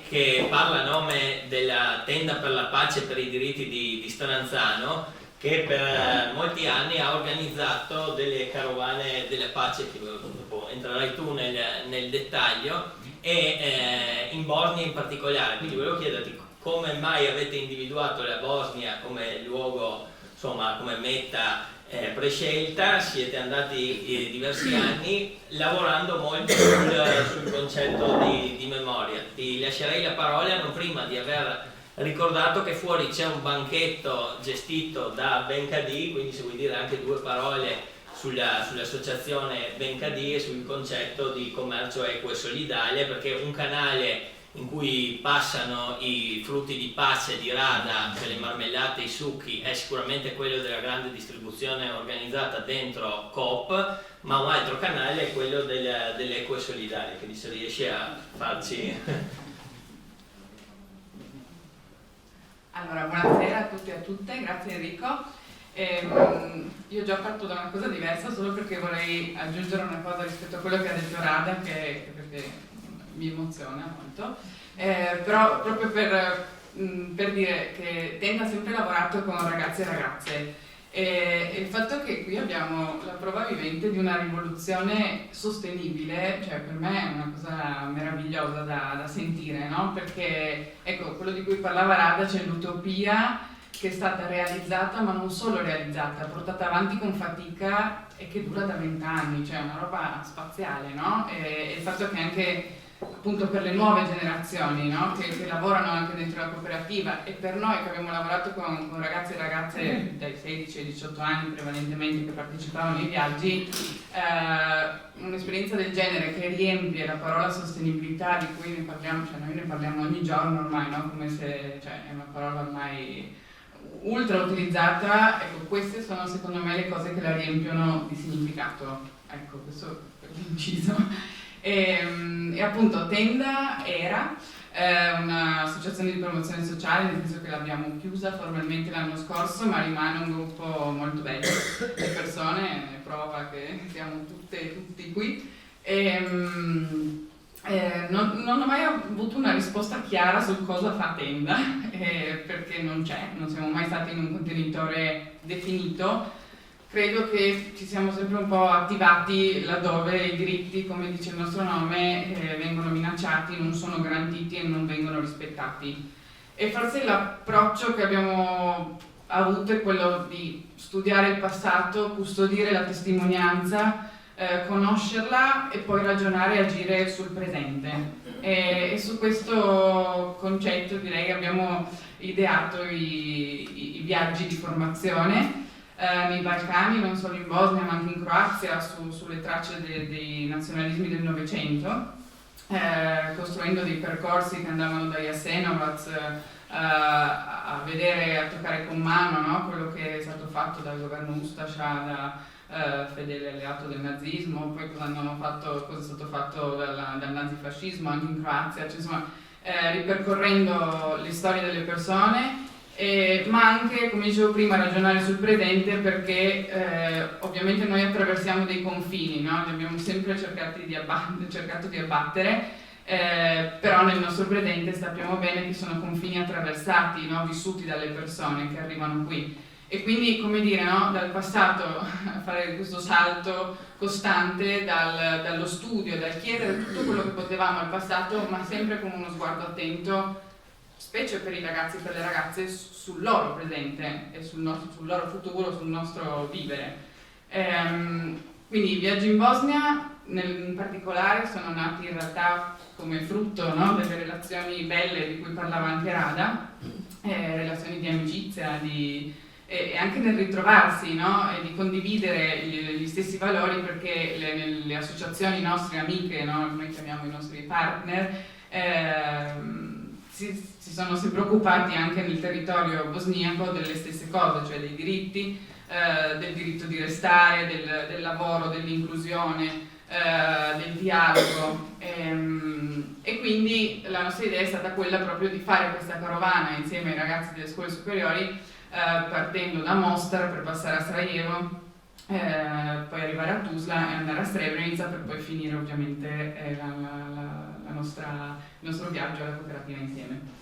B: che parla a nome della Tenda per la Pace e per i diritti di Stranzano, che per molti anni ha organizzato delle carovane della pace, che dopo entrerai tu nel dettaglio, e in Bosnia in particolare. Quindi volevo chiederti come mai avete individuato la Bosnia come luogo, insomma, come meta prescelta. Siete andati diversi anni lavorando molto sul concetto di memoria. Ti lascerei la parola non prima di aver ricordato che fuori c'è un banchetto gestito da Benkadi, quindi se vuoi dire anche due parole sull'associazione Benkadi e sul concetto di commercio equo e solidale, perché un canale in cui passano i frutti di pace di Rada, cioè le marmellate, i succhi, è sicuramente quello della grande distribuzione organizzata dentro Coop, ma un altro canale è quello dell'equo e solidale, quindi se riesci a farci...
D: Allora, buonasera a tutti e a tutte, grazie Enrico. Io ho già fatto da una cosa diversa solo perché vorrei aggiungere una cosa rispetto a quello che ha detto Rada, perché mi emoziona molto, però proprio per dire che Tenda ha sempre lavorato con ragazzi e ragazze, e il fatto che qui abbiamo la prova vivente di una rivoluzione sostenibile, cioè per me è una cosa meravigliosa da sentire, no? Perché ecco, quello di cui parlava Rada, c'è l'utopia che è stata realizzata, ma non solo realizzata, portata avanti con fatica e che dura da 20 anni, cioè una roba spaziale, no? E il fatto che anche appunto per le nuove generazioni, no? che lavorano anche dentro la cooperativa, e per noi che abbiamo lavorato con ragazzi e ragazze dai 16 ai 18 anni prevalentemente che partecipavano ai viaggi, un'esperienza del genere che riempie la parola sostenibilità di cui ne parliamo, cioè noi ne parliamo ogni giorno ormai, no? Come se, cioè, è una parola ormai ultra utilizzata. Ecco, queste sono secondo me le cose che la riempiono di significato, ecco, questo per l'inciso. E appunto Tenda era un'associazione di promozione sociale, nel senso che l'abbiamo chiusa formalmente l'anno scorso, ma rimane un gruppo molto bello di persone, prova che siamo tutte e tutti qui. Non ho mai avuto una risposta chiara su cosa fa Tenda, perché non siamo mai stati in un contenitore definito. Credo che ci siamo sempre un po' attivati laddove i diritti, come dice il nostro nome, vengono minacciati, non sono garantiti e non vengono rispettati. E forse l'approccio che abbiamo avuto è quello di studiare il passato, custodire la testimonianza, conoscerla e poi ragionare e agire sul presente. E su questo concetto direi che abbiamo ideato i viaggi di formazione nei Balcani, non solo in Bosnia ma anche in Croazia, sulle tracce dei nazionalismi del Novecento, costruendo dei percorsi che andavano da Jasenovac a vedere, a toccare con mano, no? Quello che è stato fatto dal governo Ustascia, fedele alleato del nazismo, poi cosa è stato fatto dal nazifascismo anche in Croazia, cioè, insomma, ripercorrendo le storie delle persone. Ma anche, come dicevo prima, ragionare sul presente, perché ovviamente noi attraversiamo dei confini, no? Li abbiamo sempre cercato di abbattere, però nel nostro presente sappiamo bene che sono confini attraversati, no? Vissuti dalle persone che arrivano qui. E quindi, come dire, no? Dal passato a fare questo salto costante dallo studio, dal chiedere tutto quello che potevamo al passato, ma sempre con uno sguardo attento, specie per i ragazzi e per le ragazze, sul loro presente e sul loro futuro, sul nostro vivere. Quindi i viaggi in Bosnia in particolare sono nati in realtà come frutto, no? Delle relazioni belle di cui parlava anche Rada, relazioni di amicizia, e anche nel ritrovarsi, no? E di condividere gli stessi valori, perché le associazioni nostre amiche, no? Noi chiamiamo i nostri partner, si sono sempre occupati anche nel territorio bosniaco delle stesse cose, cioè dei diritti, del diritto di restare, del lavoro, dell'inclusione, del dialogo, e quindi la nostra idea è stata quella proprio di fare questa carovana insieme ai ragazzi delle scuole superiori, partendo da Mostar per passare a Sarajevo, poi arrivare a Tuzla e andare a Srebrenica, per poi finire ovviamente il nostro viaggio alla cooperativa insieme.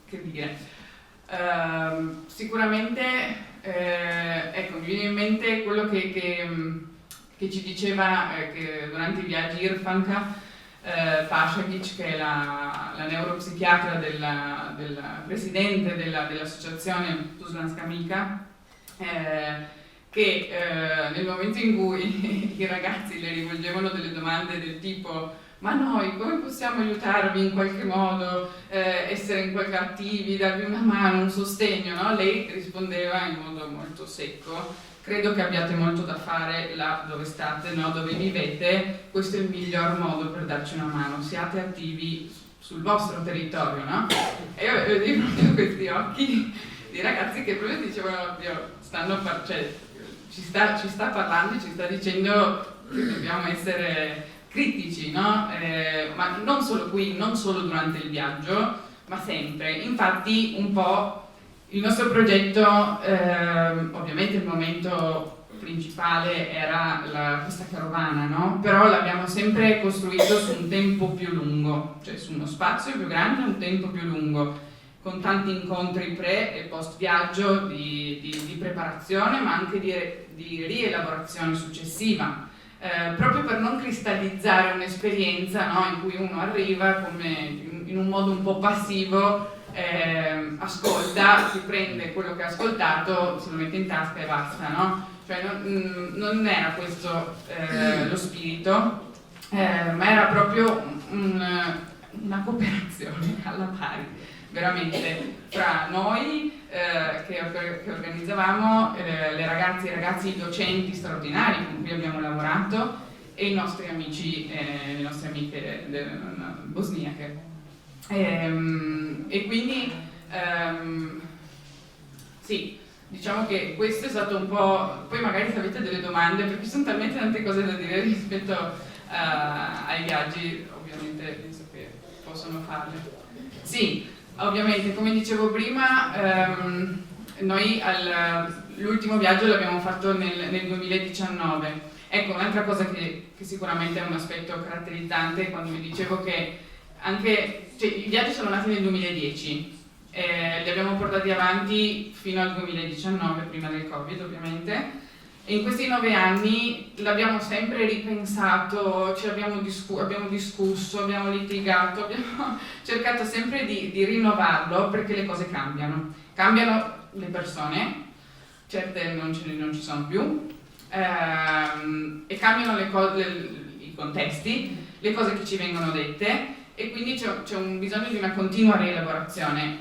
D: Che che dire. Sicuramente, ecco, mi viene in mente quello che ci diceva che durante i viaggi Irfanka Pashagic, che è la neuropsichiatra del presidente dell'associazione Tuzlanska Mika, che nel momento in cui i ragazzi le rivolgevano delle domande del tipo ma noi come possiamo aiutarvi in qualche modo, essere in qualche attivi, darvi una mano, un sostegno, no? Lei rispondeva in modo molto secco: credo che abbiate molto da fare là dove state, no? Dove vivete, questo è il miglior modo per darci una mano, siate attivi sul vostro territorio, no? E io vedevo proprio questi occhi di ragazzi che proprio dicevano oddio, ci sta parlando, ci sta dicendo che dobbiamo essere critici, no? Ma non solo qui, non solo durante il viaggio, ma sempre. Infatti un po' il nostro progetto, ovviamente il momento principale era questa carovana, no? Però l'abbiamo sempre costruito su un tempo più lungo, cioè su uno spazio più grande e un tempo più lungo, con tanti incontri pre e post viaggio di preparazione, ma anche di rielaborazione successiva. Proprio per non cristallizzare un'esperienza, no, in cui uno arriva come in un modo un po' passivo, ascolta, si prende quello che ha ascoltato, se lo mette in tasca e basta, no? Cioè non era questo lo spirito, ma era proprio una cooperazione alla pari, veramente, tra noi che organizzavamo, le ragazze e i ragazzi, i docenti straordinari con cui abbiamo lavorato e i nostri amici le nostre amiche bosniache. E quindi sì, diciamo che questo è stato un po'... Poi magari se avete delle domande, perché ci sono talmente tante cose da dire rispetto ai viaggi, ovviamente penso che possono farle. Sì, ovviamente, come dicevo prima, noi l'ultimo viaggio l'abbiamo fatto nel 2019. Ecco, un'altra cosa che sicuramente è un aspetto caratterizzante, quando vi dicevo che i viaggi sono nati nel 2010, li abbiamo portati avanti fino al 2019, prima del Covid ovviamente, e in questi 9 anni l'abbiamo sempre ripensato, abbiamo discusso, abbiamo litigato, abbiamo cercato sempre di rinnovarlo, perché le cose cambiano le persone, certe non ci sono più, e cambiano i contesti, le cose che ci vengono dette, e quindi c'è un bisogno di una continua rielaborazione.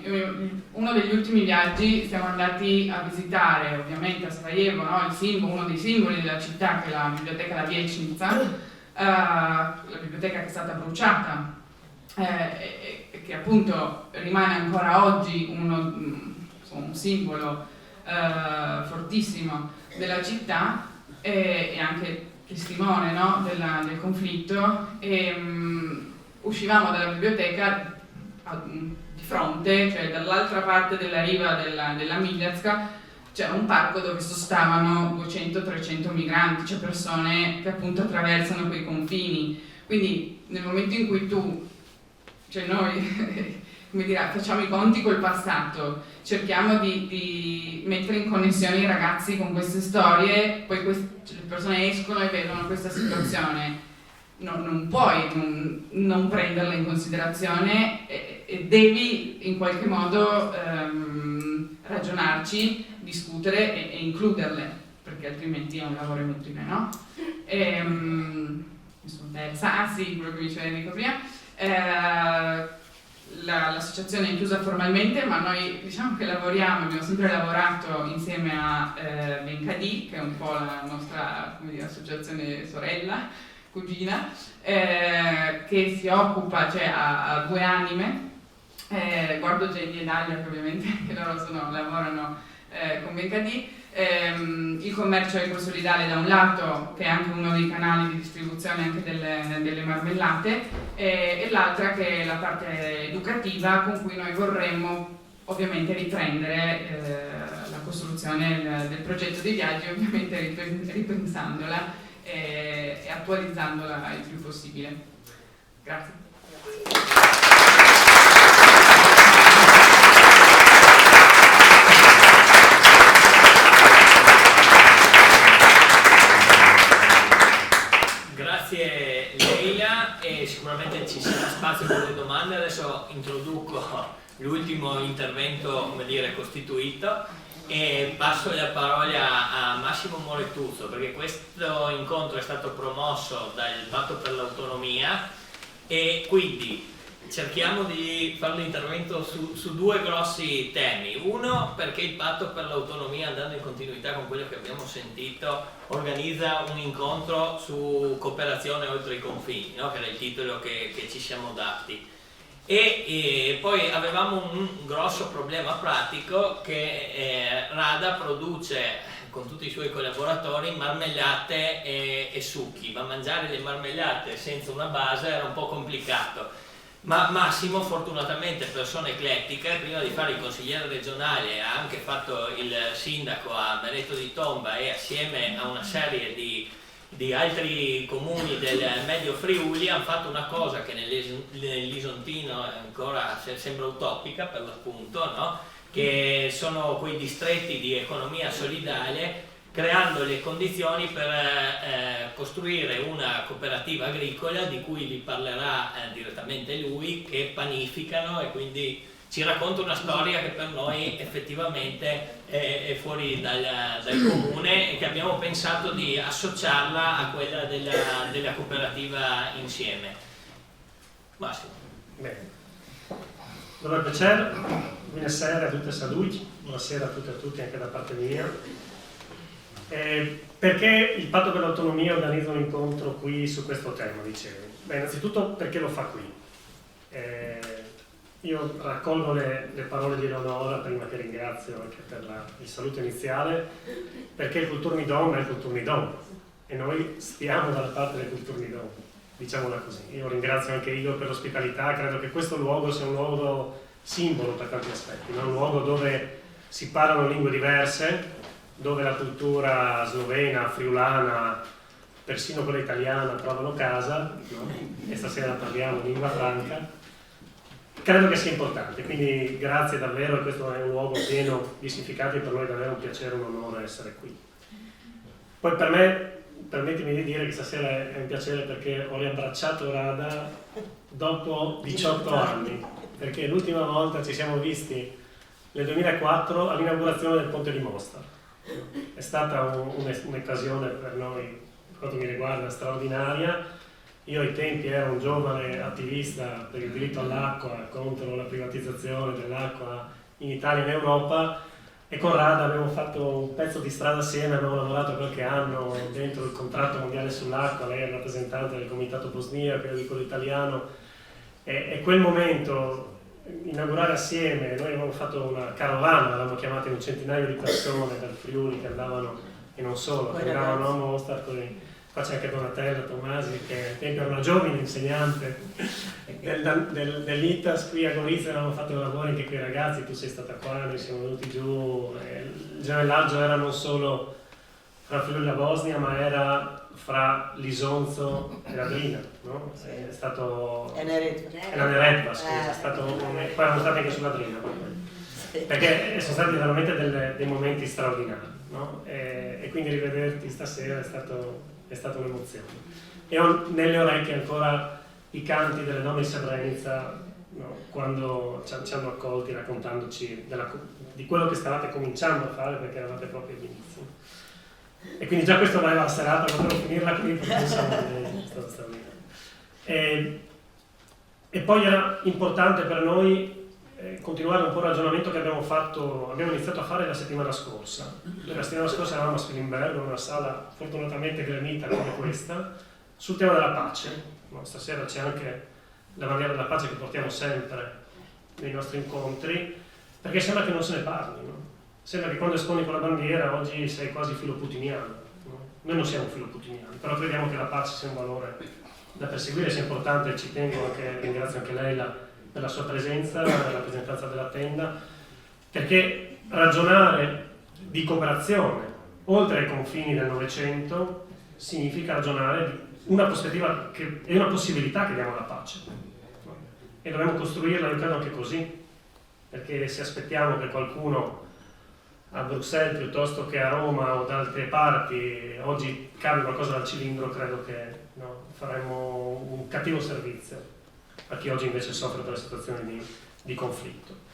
D: Uno degli ultimi viaggi siamo andati a visitare ovviamente a Sarajevo, no? Uno dei simboli della città, che è la biblioteca La Viecnica, la biblioteca che è stata bruciata e che appunto rimane ancora oggi un simbolo fortissimo della città e anche testimone, no? del conflitto. Uscivamo dalla biblioteca di fronte, cioè dall'altra parte della riva della Miljacka, c'era un parco dove sostavano 200-300 migranti, cioè persone che appunto attraversano quei confini. Quindi nel momento in cui noi come dire, facciamo i conti col passato, cerchiamo di mettere in connessione i ragazzi con queste storie, poi le persone escono e vedono questa situazione. Non puoi non prenderla in considerazione e devi in qualche modo ragionarci, discutere e includerle, perché altrimenti è un lavoro inutile, no? Mi sono persa, sì, quello che mi diceva Enrico prima. L'associazione è chiusa formalmente, ma noi diciamo che abbiamo sempre lavorato insieme a Benkadi, che è un po' la nostra, come dire, associazione sorella, cugina, che si occupa, cioè ha 2 anime, guardo Jenny e Dalia che ovviamente che loro lavorano con Benkadi, il commercio ecosolidale da un lato, che è anche uno dei canali di distribuzione anche delle marmellate, e l'altra che è la parte educativa, con cui noi vorremmo ovviamente riprendere la costruzione del progetto dei viaggi, ovviamente ripensandola e attualizzandola il più possibile. Grazie.
B: naturalmente ci sarà spazio per le domande. Adesso introduco l'ultimo intervento, come dire, costituito, e passo la parola a Massimo Morettuzzo, perché questo incontro è stato promosso dal Patto per l'Autonomia e quindi cerchiamo di fare l'intervento su due grossi temi. Uno, perché il Patto per l'Autonomia, andando in continuità con quello che abbiamo sentito, organizza un incontro su cooperazione oltre i confini, no? Che era il titolo che ci siamo dati. E poi avevamo un grosso problema pratico che Rada produce con tutti i suoi collaboratori marmellate e succhi, ma mangiare le marmellate senza una base era un po' complicato. Ma Massimo, fortunatamente persona eclettica, prima di fare il consigliere regionale ha anche fatto il sindaco a Beneto di Tomba e assieme a una serie di altri comuni del Medio Friuli hanno fatto una cosa che nell'Isontino ancora sembra utopica per l'appunto, no? Che sono quei distretti di economia solidale, creando le condizioni per costruire una cooperativa agricola di cui vi parlerà direttamente lui, che panificano e quindi ci racconta una storia che per noi effettivamente è fuori dal comune e che abbiamo pensato di associarla a quella della cooperativa insieme. Massimo.
E: Bene. Allora, piacere, buonasera a tutte e saluti, buonasera a tutte e a tutti anche da parte mia. Perché il Patto per l'Autonomia organizza un incontro qui su questo tema, dicevo? Beh, innanzitutto perché lo fa qui. Io raccolgo le parole di Eleonora prima che ringrazio anche per il saluto iniziale, perché il Kulturmidom è il Kulturmidom e noi stiamo dalla parte del Kulturmidom, diciamola così. Io ringrazio anche Igor per l'ospitalità, credo che questo luogo sia un luogo simbolo per tanti aspetti, no? Un luogo dove si parlano lingue diverse, dove la cultura slovena, friulana, persino quella italiana trovano casa, no? E stasera parliamo in lingua franca. Credo che sia importante, quindi grazie davvero, questo è un luogo pieno di significati e per noi è davvero un piacere e un onore essere qui. Poi per me, permettimi di dire che stasera è un piacere perché ho riabbracciato Rada dopo 18 anni, perché l'ultima volta ci siamo visti nel 2004 all'inaugurazione del Ponte di Mostar. È stata un'occasione per noi, per quanto mi riguarda, straordinaria. Io ai tempi ero un giovane attivista per il diritto all'acqua, contro la privatizzazione dell'acqua in Italia e in Europa, e con Rada abbiamo fatto un pezzo di strada assieme, abbiamo lavorato qualche anno dentro il contratto mondiale sull'acqua, lei è il rappresentante del comitato bosniaco, io di quello italiano, e quel momento, inaugurare assieme, noi avevamo fatto una carovana, avevamo chiamato un centinaio di persone dal Friuli che andavano, e non solo, che andavano a Mostar, qua c'è anche Donatella Tomasi che ai tempi era una giovane insegnante dell'ITAS qui a Gorizia, avevamo fatto lavori anche qui ragazzi, tu sei stata qua, noi siamo venuti giù, il gemellaggio era non solo fra Friuli e la Bosnia ma era fra l'Isonzo e la Drina, no? È stato... È la Neretva, scusa, è stato poi siamo stati anche sulla Drina, perché sono stati veramente dei momenti straordinari, no? E quindi rivederti stasera è stata un'emozione. E ho nelle orecchie ancora i canti delle donne di Srebrenica, no? Quando ci hanno accolti raccontandoci di quello che stavate cominciando a fare perché eravate proprio all'inizio. E quindi già questo valeva la serata, potevo finirla qui perché insomma è stato straordinario. E poi era importante per noi continuare un po' il ragionamento che abbiamo iniziato a fare la settimana scorsa. La settimana scorsa eravamo a Spilimbergo, in una sala fortunatamente granita come questa, sul tema della pace. No, stasera c'è anche la bandiera della pace che portiamo sempre nei nostri incontri, perché sembra che non se ne parli, no? Sembra che quando esponi con la bandiera oggi sei quasi filoputiniano, no? Noi non siamo filoputiniani, però crediamo che la pace sia un valore da perseguire, sia importante, ci tengo anche, ringrazio anche lei per la sua presenza, la rappresentanza della tenda, perché ragionare di cooperazione oltre ai confini del Novecento significa ragionare di una prospettiva e una possibilità che diamo alla pace. E dobbiamo costruirla, io credo anche così, perché se aspettiamo che qualcuno a Bruxelles piuttosto che a Roma o da altre parti, oggi cavi qualcosa dal cilindro, credo che faremmo un cattivo servizio a chi oggi invece soffre per situazioni di conflitto.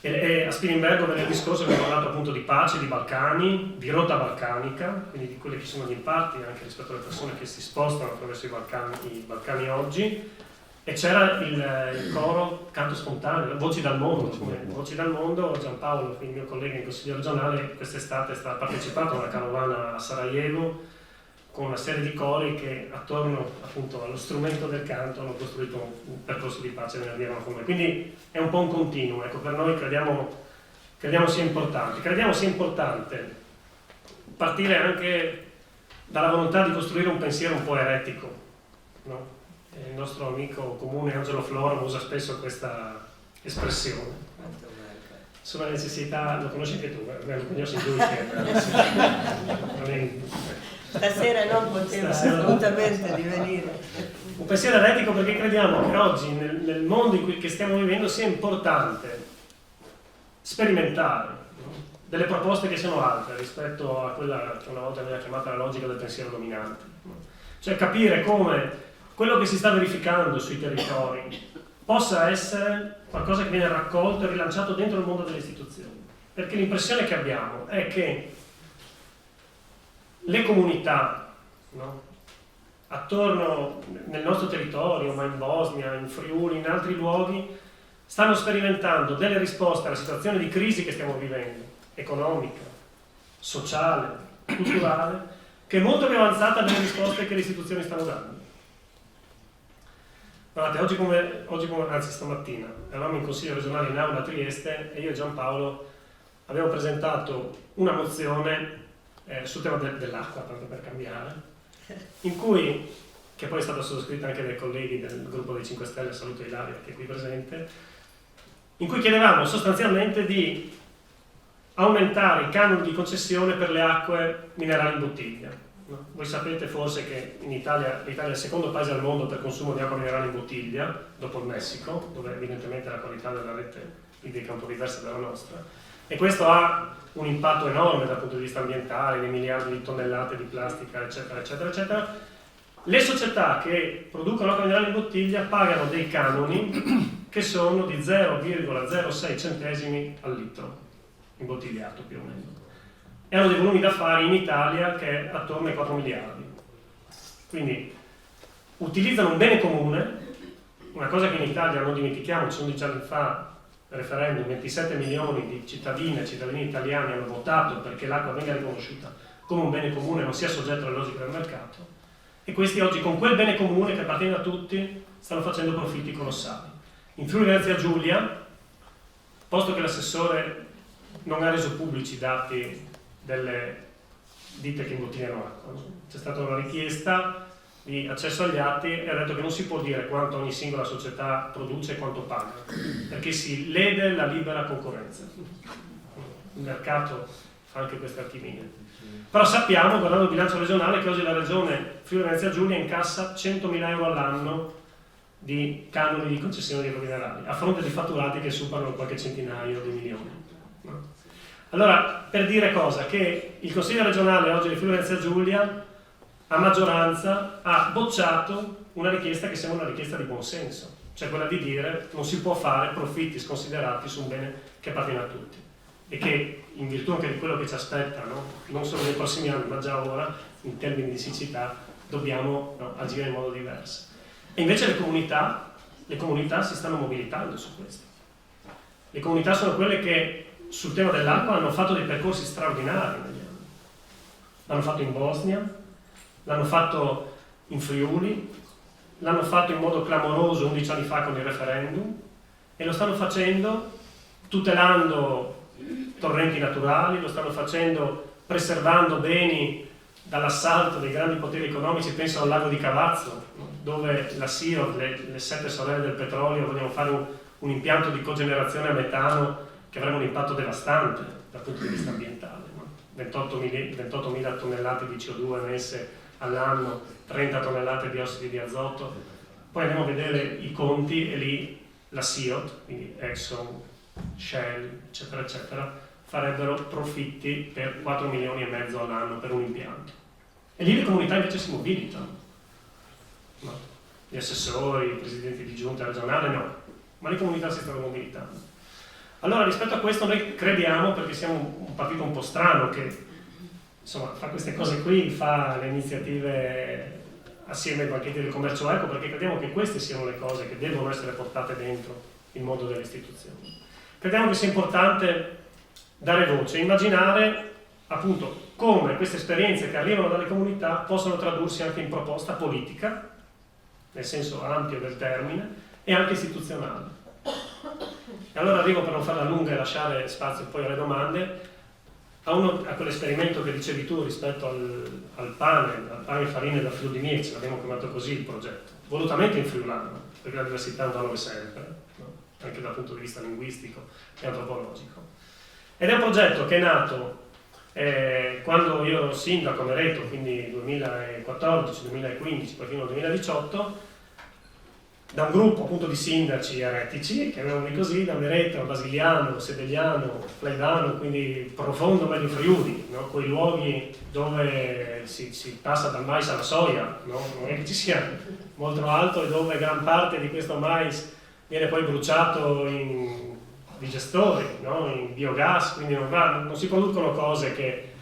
E: E a Spilimbergo nel discorso abbiamo parlato appunto di pace, di Balcani, di rotta balcanica, quindi di quelli che sono gli impatti anche rispetto alle persone che si spostano attraverso i Balcani oggi, e c'era il coro canto spontaneo, Voci dal mondo. Voci dal mondo, Giampaolo, il mio collega in consiglio regionale, quest'estate ha partecipato a una carovana a Sarajevo con una serie di cori che attorno appunto allo strumento del canto hanno costruito un percorso di pace nella via comune. Quindi è un po' un continuo, ecco, per noi crediamo sia importante. Crediamo sia importante partire anche dalla volontà di costruire un pensiero un po' eretico, no? Il nostro amico comune Angelo Floro usa spesso questa espressione sulla necessità, lo conosci anche tu, lo conosci tu che
C: Stasera non poteva assolutamente divenire.
E: Un pensiero eretico perché crediamo che oggi nel mondo in cui stiamo vivendo sia importante sperimentare, no? Delle proposte che siano altre rispetto a quella che una volta veniva chiamata la logica del pensiero dominante, no? Cioè capire come quello che si sta verificando sui territori possa essere qualcosa che viene raccolto e rilanciato dentro il mondo delle istituzioni, perché l'impressione che abbiamo è che le comunità, no, attorno nel nostro territorio, ma in Bosnia, in Friuli, in altri luoghi, stanno sperimentando delle risposte alla situazione di crisi che stiamo vivendo, economica, sociale, culturale, che è molto più avanzata delle risposte che le istituzioni stanno dando. Guardate, anzi stamattina, eravamo in Consiglio regionale in aula a Trieste e io e Giampaolo abbiamo presentato una mozione sul tema dell'acqua, tanto per cambiare, in cui, che poi è stata sottoscritta anche dai colleghi del gruppo dei 5 Stelle, saluto Ilaria che è qui presente, in cui chiedevamo sostanzialmente di aumentare i canoni di concessione per le acque minerali in bottiglia. No? Voi sapete forse che in Italia, l'Italia è il secondo paese al mondo per consumo di acqua minerale in bottiglia, dopo il Messico, dove evidentemente la qualità della rete idrica è un po' diversa dalla nostra, e questo ha un impatto enorme dal punto di vista ambientale, di miliardi di tonnellate di plastica, eccetera, eccetera, eccetera. Le società che producono acqua minerale in bottiglia pagano dei canoni che sono di 0,06 centesimi al litro, imbottigliato più o meno. E hanno dei volumi d'affari in Italia che è attorno ai 4 miliardi. Quindi utilizzano un bene comune, una cosa che in Italia, non dimentichiamoci, 11 anni fa, referendum, 27 milioni di cittadine e cittadini italiani hanno votato perché l'acqua venga riconosciuta come un bene comune e non sia soggetto alle logiche del mercato, e questi oggi con quel bene comune che appartiene a tutti stanno facendo profitti colossali. In Friuli Venezia Giulia, posto che l'assessore non ha reso pubblici i dati delle ditte che imbottigliano acqua, no? C'è stata una richiesta di accesso agli atti e ha detto che non si può dire quanto ogni singola società produce e quanto paga, perché si lede la libera concorrenza. Il mercato fa anche queste alchimie. Però sappiamo, guardando il bilancio regionale, che oggi la regione Friuli Venezia Giulia incassa 100.000 euro all'anno di canoni di concessione di acque minerali, a fronte di fatturati che superano qualche centinaio di milioni. No? Allora, per dire cosa? Che il Consiglio regionale oggi di Friuli Venezia Giulia a maggioranza ha bocciato una richiesta che sembra una richiesta di buonsenso, cioè quella di dire non si può fare profitti sconsiderati su un bene che appartiene a tutti, e che in virtù anche di quello che ci aspetta, no? Non solo nei prossimi anni ma già ora, in termini di siccità, dobbiamo agire in modo diverso. E invece le comunità si stanno mobilitando su questo. Le comunità sono quelle che sul tema dell'acqua hanno fatto dei percorsi straordinari negli anni. L'hanno fatto in Bosnia, l'hanno fatto in Friuli, l'hanno fatto in modo clamoroso 11 anni fa con il referendum, e lo stanno facendo tutelando torrenti naturali, lo stanno facendo preservando beni dall'assalto dei grandi poteri economici. Penso al lago di Cavazzo, dove la SIO, le 7 sorelle del petrolio, vogliono fare un impianto di cogenerazione a metano che avrebbe un impatto devastante dal punto di vista ambientale, no? 28.000 tonnellate di CO2 emesse all'anno, 30 tonnellate di ossidi di azoto. Poi andiamo a vedere i conti e lì la SIOT, quindi Exxon, Shell, eccetera, eccetera, farebbero profitti per 4 milioni e mezzo all'anno per un impianto. E lì le comunità invece si mobilitano. No. Gli assessori, i presidenti di giunta regionale no, ma le comunità si stanno mobilitando. Allora rispetto a questo noi crediamo, perché siamo un partito un po' strano che insomma fa queste cose qui, fa le iniziative assieme ai banchetti del commercio eco, perché crediamo che queste siano le cose che devono essere portate dentro il mondo delle istituzioni. Crediamo che sia importante dare voce, immaginare appunto come queste esperienze che arrivano dalle comunità possono tradursi anche in proposta politica, nel senso ampio del termine, e anche istituzionale. E allora arrivo, per non farla lunga e lasciare spazio poi alle domande, a quell'esperimento che dicevi tu rispetto al pane e farine da Friuli di Mirce, l'abbiamo chiamato così il progetto, volutamente in friulano, perché la diversità vale sempre, no? Anche dal punto di vista linguistico e antropologico. Ed è un progetto che è nato quando io ero sindaco a Mereto, quindi 2014-2015, poi fino al 2018, da un gruppo appunto di sindaci eretici, chiamiamoli così, da Mereto, Basiliano, Sedegliano, Flaidano, quindi profondo medio Friuli, no? Quei luoghi dove si passa dal mais alla soia, no? Non è che ci sia molto alto, e dove gran parte di questo mais viene poi bruciato in digestori, no? In biogas, quindi non si producono cose che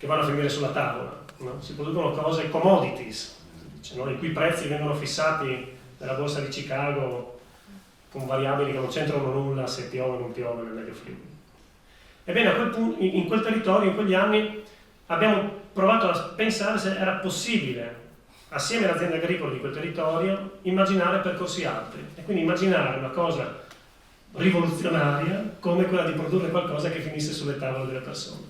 E: vanno a finire sulla tavola, no? Si producono cose commodities, no? I cui prezzi vengono fissati nella borsa di Chicago con variabili che non c'entrano nulla se piove o non piove nel medio Friuli. Ebbene, a quel punto, in quel territorio, in quegli anni, abbiamo provato a pensare se era possibile, assieme alle aziende agricole di quel territorio, immaginare percorsi altri, e quindi immaginare una cosa rivoluzionaria come quella di produrre qualcosa che finisse sulle tavole delle persone.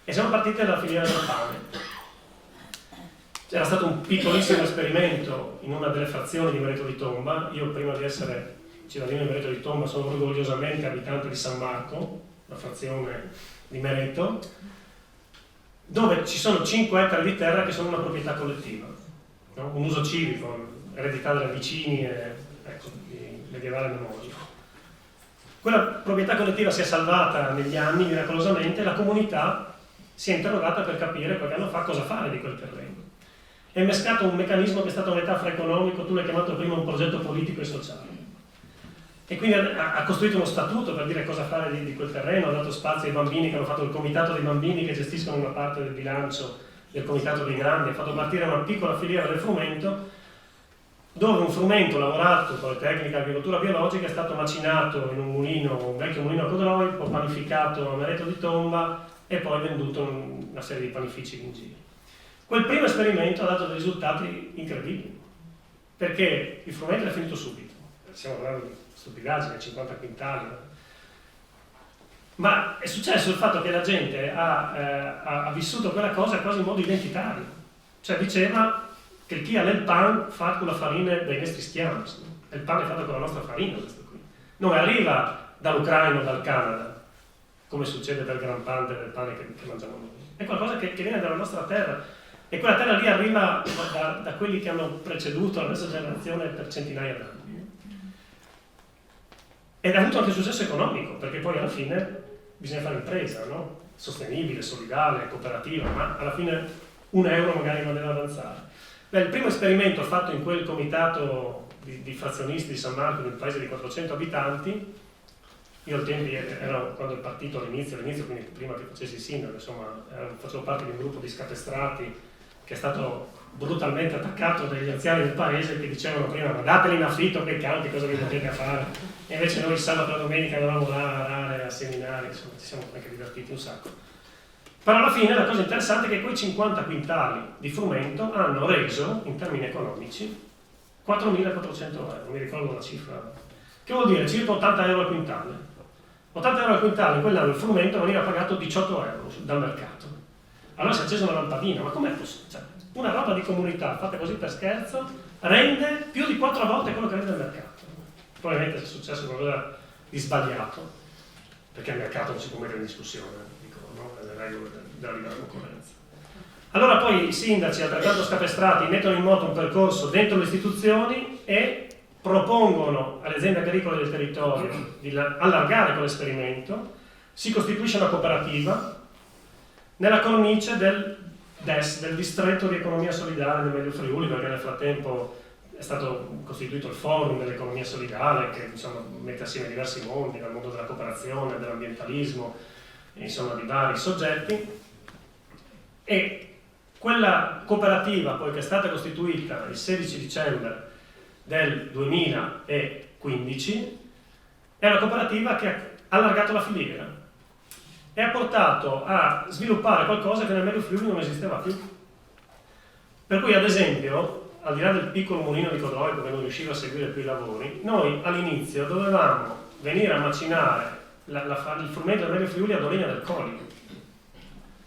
E: E siamo partiti dalla filiera del pane. C'era stato un piccolissimo esperimento in una delle frazioni di Mereto di Tomba. Io, prima di essere cittadino di Mereto di Tomba, sono orgogliosamente abitante di San Marco, la frazione di Mereto, dove ci sono 5 ettari di terra che sono una proprietà collettiva, no? Un uso civico, eredità dai vicini e di medievale memoria. Quella proprietà collettiva si è salvata negli anni miracolosamente, e la comunità si è interrogata per capire qualche anno fa cosa fare di quel terreno. È innescato un meccanismo che è stato a metà fra economico, tu l'hai chiamato prima un progetto politico e sociale. E quindi ha costruito uno statuto per dire cosa fare di quel terreno, ha dato spazio ai bambini che hanno fatto il comitato dei bambini che gestiscono una parte del bilancio del comitato dei grandi, ha fatto partire una piccola filiera del frumento, dove un frumento lavorato con le tecniche di agricoltura biologica è stato macinato in un vecchio mulino a Codroid, poi panificato a Mereto di Tomba e poi venduto in una serie di panifici in giro. Quel primo esperimento ha dato dei risultati incredibili, perché il frumento è finito subito, stiamo parlando di stupidaggine, 50 quintali, ma è successo il fatto che la gente ha vissuto quella cosa quasi in modo identitario, cioè diceva che chi ha nel pan fa con la farina dei nostri schiavi, il pan è fatto con la nostra farina, questo qui non arriva dall'Ucraina o dal Canada, come succede per gran parte del pane che mangiamo noi, è qualcosa che viene dalla nostra terra. E quella terra lì arriva da quelli che hanno preceduto la nostra generazione per centinaia d'anni. Ed ha avuto anche successo economico, perché poi alla fine bisogna fare impresa, no? Sostenibile, solidale, cooperativa, ma alla fine un euro magari non deve avanzare. Beh, il primo esperimento fatto in quel comitato di frazionisti di San Marco, in un paese di 400 abitanti, io al tempi ero quando il partito all'inizio, quindi prima che facessi il sindaco, insomma, facevo parte di un gruppo di scapestrati che è stato brutalmente attaccato dagli anziani del paese che dicevano prima ma dateli in affitto che campi, cosa vi potete fare, e invece noi il sabato e la domenica andavamo là a arare, a seminare, insomma ci siamo anche divertiti un sacco. Però alla fine la cosa interessante è che quei 50 quintali di frumento hanno reso in termini economici 4.400 euro, non mi ricordo la cifra, che vuol dire circa 80 euro al quintale. 80 euro al quintale, in quell'anno il frumento veniva pagato 18 euro dal mercato. Allora si è accesa una lampadina, ma com'è possibile? Cioè, una roba di comunità fatta così per scherzo rende più di 4 volte quello che rende il mercato. Probabilmente è successo qualcosa di sbagliato, perché il mercato non si può mettere in discussione, dicono, no? Le regole della libera concorrenza. Allora poi i sindaci, altrettanto scapestrati, mettono in moto un percorso dentro le istituzioni e propongono alle aziende agricole del territorio di allargare quell'esperimento, si costituisce una cooperativa nella cornice del DES, del distretto di economia solidale del Medio Friuli, perché nel frattempo è stato costituito il forum dell'economia solidale che insomma, mette assieme diversi mondi, dal mondo della cooperazione, dell'ambientalismo, insomma di vari soggetti, e quella cooperativa poi che è stata costituita il 16 dicembre del 2015 è una cooperativa che ha allargato la filiera e ha portato a sviluppare qualcosa che nel Medio Friuli non esisteva più. Per cui, ad esempio, al di là del piccolo mulino di Codroico che non riusciva a seguire più i lavori, noi all'inizio dovevamo venire a macinare il frumento del Medio Friuli a Doligna del Colle,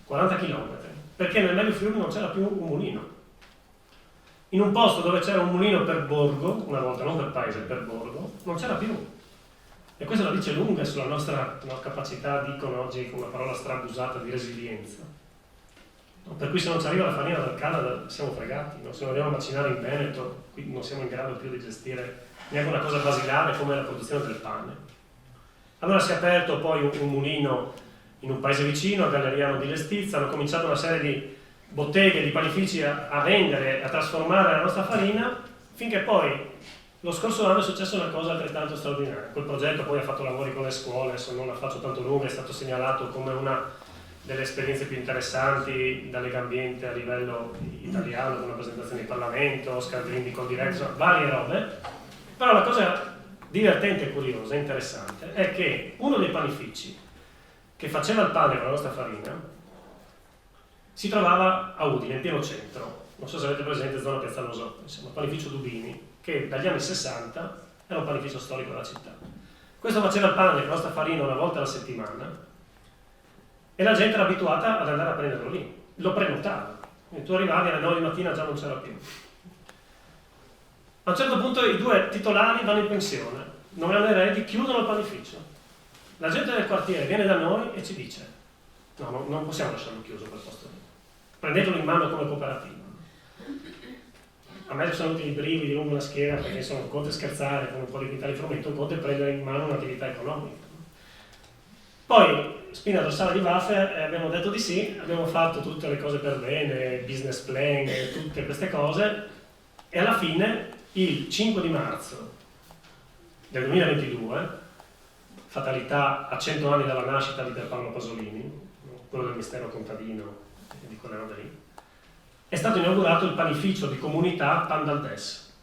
E: 40 km, perché nel Medio Friuli non c'era più un mulino. In un posto dove c'era un mulino per borgo, una volta non per paese, per borgo, non c'era più. E questo la dice lunga sulla nostra capacità, dicono oggi con una parola strabusata, di resilienza. Per cui se non ci arriva la farina dal Canada siamo fregati, no? Se non andiamo a macinare in Veneto, qui non siamo in grado più di gestire neanche una cosa basilare come la produzione del pane. Allora si è aperto poi un mulino in un paese vicino, a Galleriano di Lestizza, hanno cominciato una serie di botteghe, di panifici a vendere, a trasformare la nostra farina, finché poi lo scorso anno è successa una cosa altrettanto straordinaria. Quel progetto poi ha fatto lavori con le scuole, adesso non la faccio tanto lunga, è stato segnalato come una delle esperienze più interessanti da Legambiente a livello italiano, con una presentazione in Parlamento, Oscar Green di Coldirex, varie robe. Però la cosa divertente, curiosa, interessante, è che uno dei panifici che faceva il pane con la nostra farina si trovava a Udine, in pieno centro. Non so se avete presente, zona Piazzale Osotto, insomma, panificio Dubini, che dagli anni 60 era un panificio storico della città. Questo faceva il pane con la nostra farina una volta alla settimana e la gente era abituata ad andare a prenderlo lì, lo prenotava. E tu arrivavi alle 9 di mattina già non c'era più. A un certo punto i due titolari vanno in pensione, non hanno eredi, chiudono il panificio. La gente del quartiere viene da noi e ci dice: no, non possiamo lasciarlo chiuso quel posto lì, prendetelo in mano come cooperativa. A me sono venuti i brividi lungo la schiena, perché insomma un conto è scherzare con un po' di quintali di frumento, un conto è prendere in mano un'attività economica. Poi spina dorsale di Waffer, abbiamo detto di sì, abbiamo fatto tutte le cose per bene, business plan, tutte queste cose, e alla fine il 5 di marzo del 2022, fatalità a 100 anni dalla nascita di Pierpaolo Pasolini, quello del mistero contadino e di quelle robe lì, è stato inaugurato il panificio di comunità Pandaldes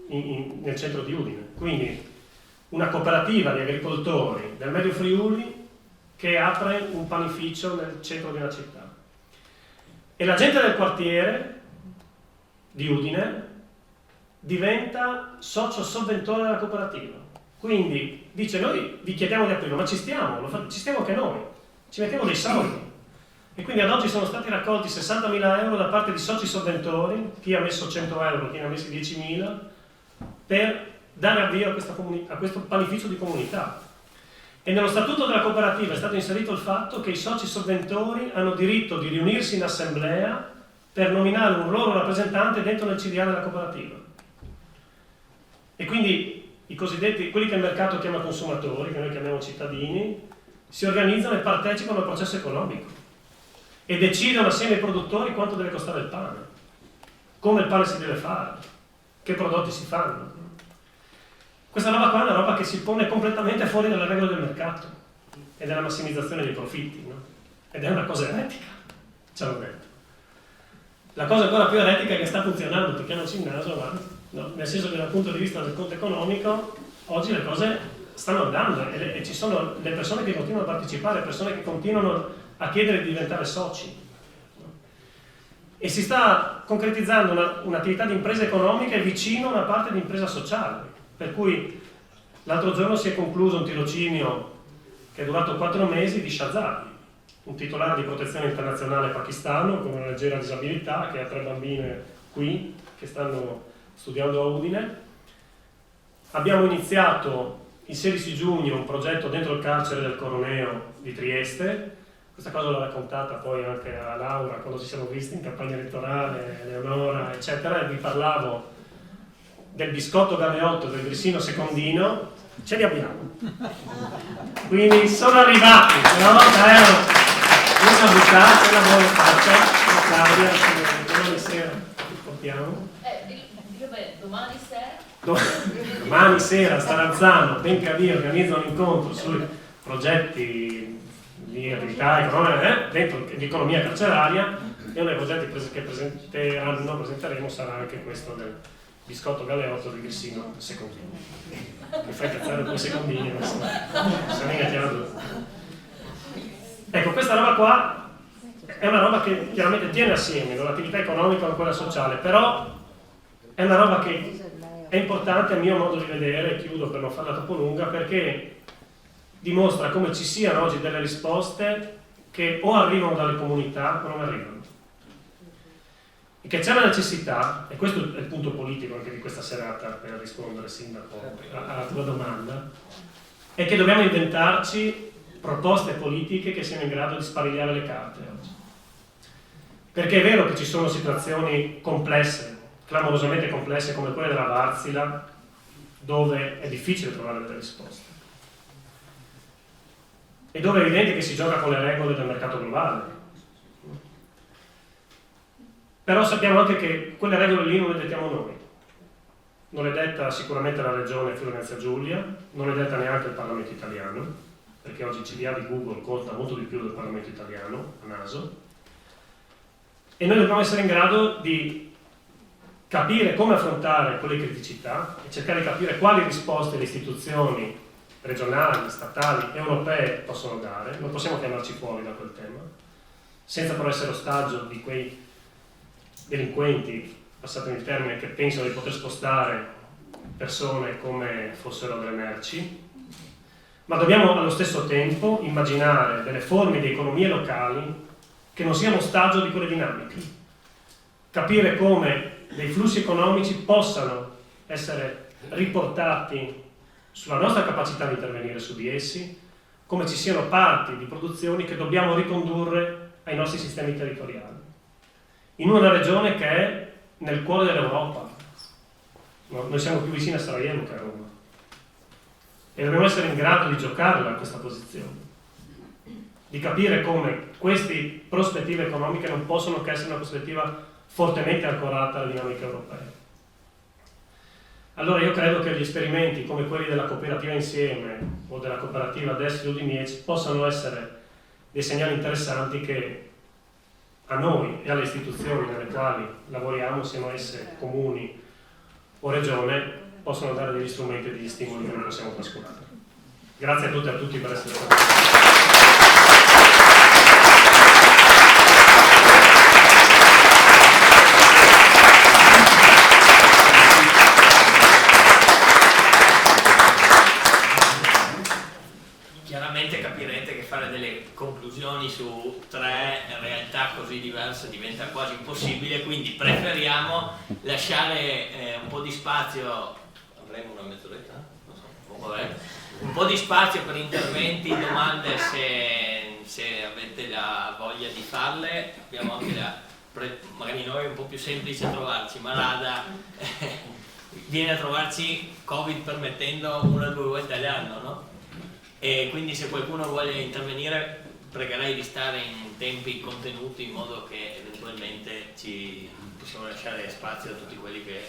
E: nel centro di Udine. Quindi una cooperativa di agricoltori del Medio Friuli che apre un panificio nel centro di una città. E la gente del quartiere di Udine diventa socio sovventore della cooperativa. Quindi dice: noi vi chiediamo di aprirlo, ma ci stiamo anche noi, ci mettiamo dei soldi. E quindi ad oggi sono stati raccolti 60.000 euro da parte di soci sovventori, chi ha messo 100 euro, chi ne ha messi 10.000, per dare avvio a questo panificio di comunità. E nello statuto della cooperativa è stato inserito il fatto che i soci sovventori hanno diritto di riunirsi in assemblea per nominare un loro rappresentante dentro nel CDA della cooperativa. E quindi i cosiddetti, quelli che il mercato chiama consumatori, che noi chiamiamo cittadini, si organizzano e partecipano al processo economico e decidono assieme ai produttori quanto deve costare il pane, come il pane si deve fare, che prodotti si fanno. Questa roba qua è una roba che si pone completamente fuori dalle regole del mercato e della massimizzazione dei profitti, no? Ed è una cosa eretica, ci hanno detto. La cosa ancora più eretica è che sta funzionando, tocchiamoci il naso, ma no, nel senso che dal punto di vista del conto economico oggi le cose stanno andando e ci sono le persone che continuano a partecipare, persone che continuano a chiedere di diventare soci. E si sta concretizzando un'attività di impresa economica vicino a una parte di impresa sociale. Per cui l'altro giorno si è concluso un tirocinio che è durato 4 mesi di Shahzad, un titolare di protezione internazionale pakistano con una leggera disabilità che ha 3 bambine qui che stanno studiando a Udine. Abbiamo iniziato il 16 giugno un progetto dentro il carcere del Coroneo di Trieste. Questa cosa l'ho raccontata poi anche a Laura quando ci siamo visti in campagna elettorale, Eleonora, eccetera, e vi parlavo del biscotto Galeotto, del grissino secondino. Ce li abbiamo. Quindi sono arrivati, una volta erano una buttata, una buona faccia, Claudia, domani sera ti portiamo.
F: Dillo bene, domani sera?
E: Domani sera a Starazzano, Bencavi organizza un incontro sui progetti di attività economica dentro l'economia carceraria, e uno dei progetti che presenteremo sarà anche questo del biscotto galeotto di Grissino secondino. Mi fai cazzare 2 secondini, non so mica chiaro. Ecco, questa roba qua è una roba che chiaramente tiene assieme l'attività economica con quella sociale, però è una roba che è importante a mio modo di vedere, chiudo per non farla troppo lunga, perché dimostra come ci siano oggi delle risposte che o arrivano dalle comunità o non arrivano. E che c'è la necessità, e questo è il punto politico anche di questa serata per rispondere, Sindaco, alla tua domanda, è che dobbiamo inventarci proposte politiche che siano in grado di sparigliare le carte oggi. Perché è vero che ci sono situazioni complesse, clamorosamente complesse come quelle della Varzila, dove è difficile trovare delle risposte. E dove è evidente che si gioca con le regole del mercato globale. Però sappiamo anche che quelle regole lì non le dettiamo noi. Non le detta sicuramente la Regione Friuli Venezia Giulia, non le detta neanche il Parlamento italiano, perché oggi il CDA di Google conta molto di più del Parlamento italiano, a naso. E noi dobbiamo essere in grado di capire come affrontare quelle criticità e cercare di capire quali risposte le istituzioni regionali, statali, europee possono dare. Non possiamo chiamarci fuori da quel tema, senza però essere ostaggio di quei delinquenti, passatemi il termine, che pensano di poter spostare persone come fossero delle merci, ma dobbiamo allo stesso tempo immaginare delle forme di economie locali che non siano ostaggio di quelle dinamiche, capire come dei flussi economici possano essere riportati sulla nostra capacità di intervenire su di essi, come ci siano parti di produzioni che dobbiamo ricondurre ai nostri sistemi territoriali, in una regione che è nel cuore dell'Europa. No? Noi siamo più vicini a Sarajevo che a Roma e dobbiamo essere in grado di giocarla questa posizione, di capire come queste prospettive economiche non possono che essere una prospettiva fortemente ancorata alla dinamica europea. Allora io credo che gli esperimenti come quelli della cooperativa Insieme o della cooperativa Des Ludimiec possano essere dei segnali interessanti che a noi e alle istituzioni nelle quali lavoriamo, siano esse comuni o regione, possono dare degli strumenti e degli stimoli che non possiamo trascurare. Grazie a tutte e a tutti per essere stati.
B: Chiaramente capirete che fare delle conclusioni su 3 realtà così diverse diventa quasi impossibile, quindi preferiamo lasciare un po' di spazio, avremo una mezz'oretta? Non so, vabbè. Un po' di spazio per interventi, domande se avete la voglia di farle. Abbiamo anche magari noi è un po' più semplice trovarci, ma l'ADA viene a trovarci, Covid permettendo, 1 o 2 volte all'anno, no? E quindi se qualcuno vuole intervenire pregherei di stare in tempi contenuti in modo che eventualmente ci possiamo lasciare spazio a tutti quelli che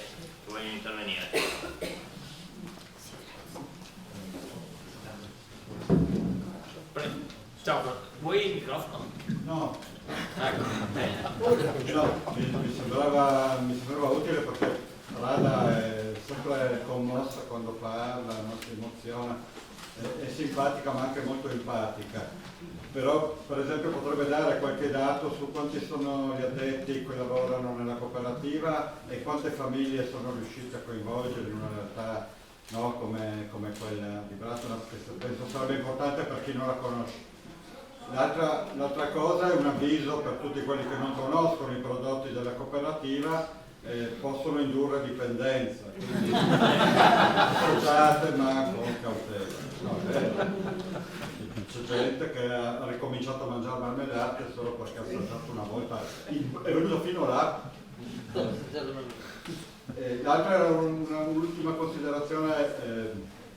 B: vogliono intervenire. Ciao, vuoi il microfono?
G: No.
B: Ecco, bene.
G: No, mi sembrava utile perché l'ADA è sempre commossa quando parla, non si emoziona. È simpatica ma anche molto empatica, però per esempio potrebbe dare qualche dato su quanti sono gli addetti che lavorano nella cooperativa e quante famiglie sono riuscite a coinvolgere in una realtà, no, come quella di Bratona, che penso sarebbe importante per chi non la conosce. L'altra cosa è un avviso per tutti quelli che non conoscono i prodotti della cooperativa. Possono indurre dipendenza, quindi associate ma con cautela. No, c'è gente che ha ricominciato a mangiare marmellate solo perché ha assaggiato una volta, è venuto fino là. L'altra era un'ultima considerazione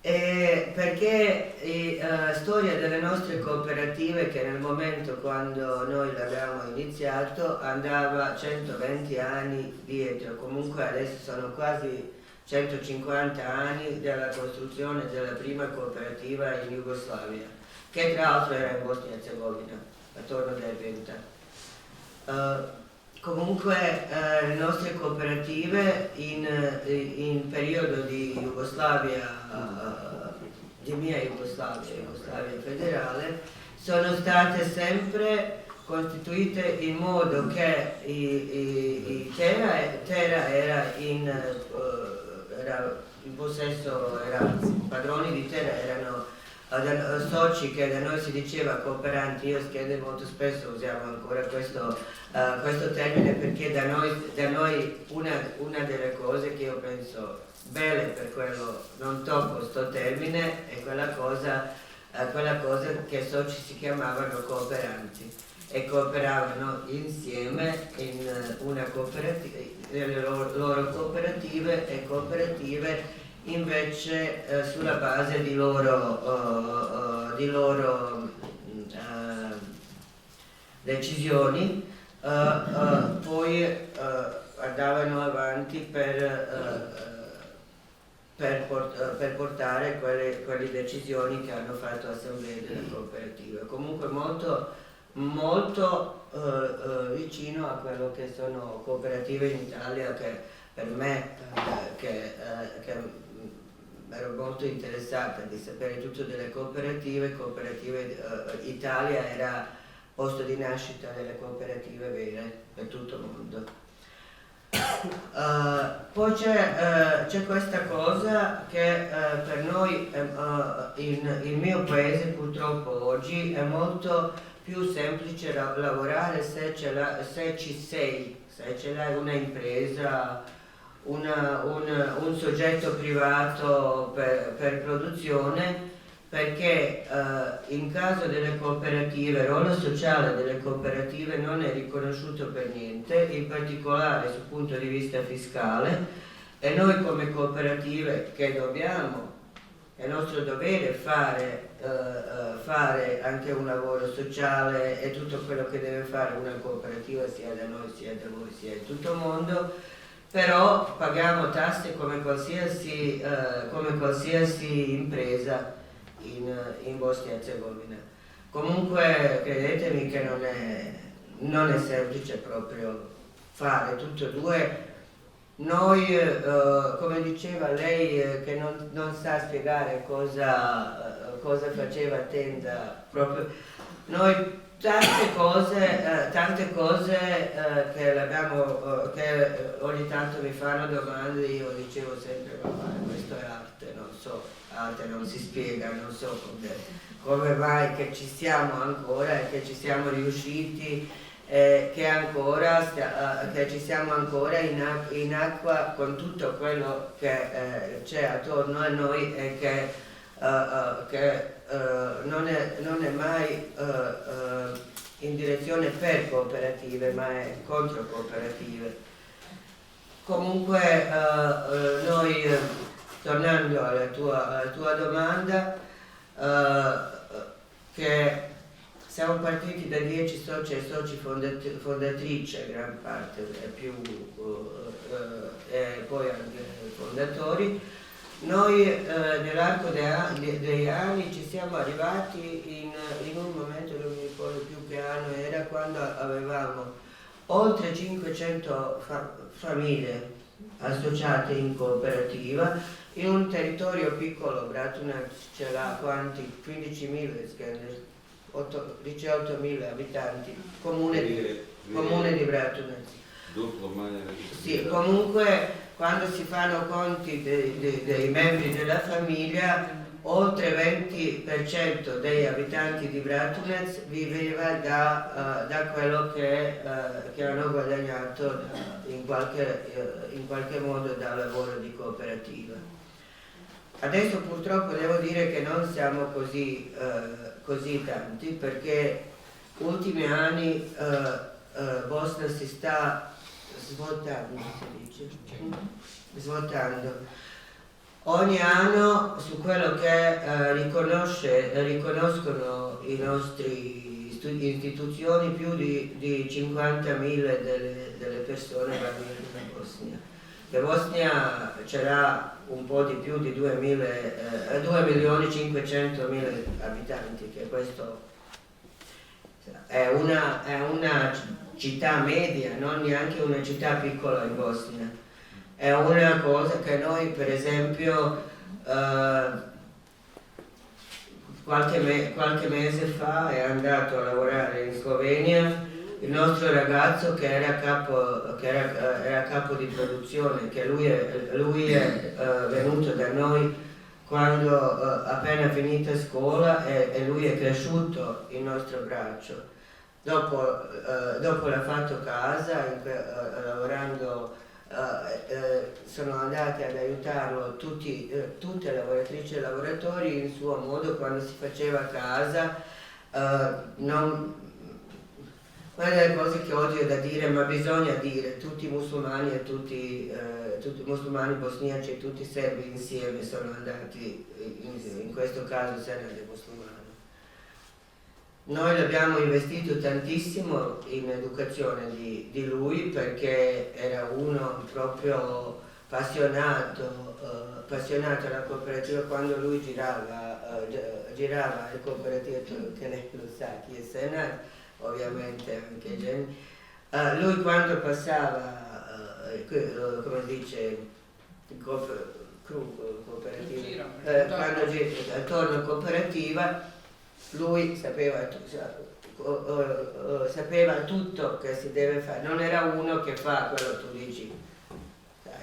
C: Perché storia delle nostre cooperative, che nel momento quando noi l'abbiamo iniziato andava 120 anni dietro, comunque adesso sono quasi 150 anni dalla costruzione della prima cooperativa in Jugoslavia, che tra l'altro era in Bosnia e Herzegovina, attorno del 20. Comunque le nostre cooperative in periodo di Jugoslavia, di mia Jugoslavia federale, sono state sempre costituite in modo che i padroni di terra erano soci, che da noi si diceva cooperanti. Io schede molto spesso usiamo ancora questo termine, perché da noi una delle cose che io penso belle, per quello non tocco sto termine, è quella cosa che soci si chiamavano cooperanti e cooperavano insieme in una cooperativa, nelle loro cooperative, e cooperative invece sulla base di loro decisioni poi andavano avanti per portare quelle decisioni che hanno fatto assemblee della cooperativa. Comunque molto vicino a quello che sono cooperative in Italia, che per me che ero molto interessata di sapere tutto delle cooperative Italia era posto di nascita delle cooperative vere per tutto il mondo. Poi c'è questa cosa che per noi il mio paese purtroppo oggi è molto più semplice lavorare se ce l'hai una impresa, un soggetto privato per produzione, perché in caso delle cooperative il ruolo sociale delle cooperative non è riconosciuto per niente, in particolare sul punto di vista fiscale, e noi come cooperative che dobbiamo, è nostro dovere fare anche un lavoro sociale e tutto quello che deve fare una cooperativa, sia da noi sia da voi sia in tutto il mondo, però paghiamo tasse come qualsiasi impresa in Bosnia e Herzegovina. Comunque credetemi che non è semplice proprio fare tutte e due. Noi, come diceva lei, che non sa spiegare cosa faceva Tenda, proprio noi tante cose che ogni tanto mi fanno domande, io dicevo sempre ma questo è arte, non so, arte non si spiega, non so come mai che ci siamo ancora e che ci siamo riusciti, che ci siamo ancora in acqua con tutto quello che c'è attorno a noi, e che non è mai in direzione per cooperative, ma è contro cooperative. Comunque noi, tornando alla tua domanda, che siamo partiti da 10 soci e soci fondatrici, gran parte e poi anche fondatori. Noi nell'arco degli anni ci siamo arrivati in un momento, non mi ricordo più che anno era, quando avevamo oltre 500 famiglie associate in cooperativa, in un territorio piccolo. Bratunac ce l'ha quanti? 15.000, 18.000 abitanti, comune di Bratunac. Sì, comunque quando si fanno conti dei membri della famiglia, oltre il 20% degli abitanti di Bratunac viveva da quello che hanno guadagnato in qualche modo dal lavoro di cooperativa. Adesso purtroppo devo dire che non siamo così tanti, perché ultimi anni Bosnia si sta svuotando, si dice? Svuotando. ogni anno su quello che riconoscono i nostri istituzioni, più di 50.000 delle persone vanno in Bosnia. In Bosnia c'era un po' di più di 2.500.000 abitanti, che questo è una città media, non neanche una città piccola in Bosnia. È una cosa che noi, per esempio, qualche mese fa è andato a lavorare in Slovenia il nostro ragazzo che era capo di produzione, che lui è venuto da noi quando appena finita scuola, e lui è cresciuto il nostro braccio. Dopo l'ha fatto casa, lavorando, sono andate ad aiutarlo tutte lavoratrici e lavoratori in suo modo quando si faceva casa. Una delle cose che odio da dire, ma bisogna dire, tutti i musulmani e tutti i musulmani bosniaci e tutti i serbi insieme sono andati, in questo caso Senad è musulmano. Noi l'abbiamo investito tantissimo in educazione di lui, perché era uno proprio appassionato alla cooperativa. Quando lui girava le cooperative, che lei lo sa chi è Senad, ovviamente anche Jenny, lui quando passava, come si dice, cooperativa, quando attorno a cooperativa, lui sapeva tutto che si deve fare, non era uno che fa quello che tu dici,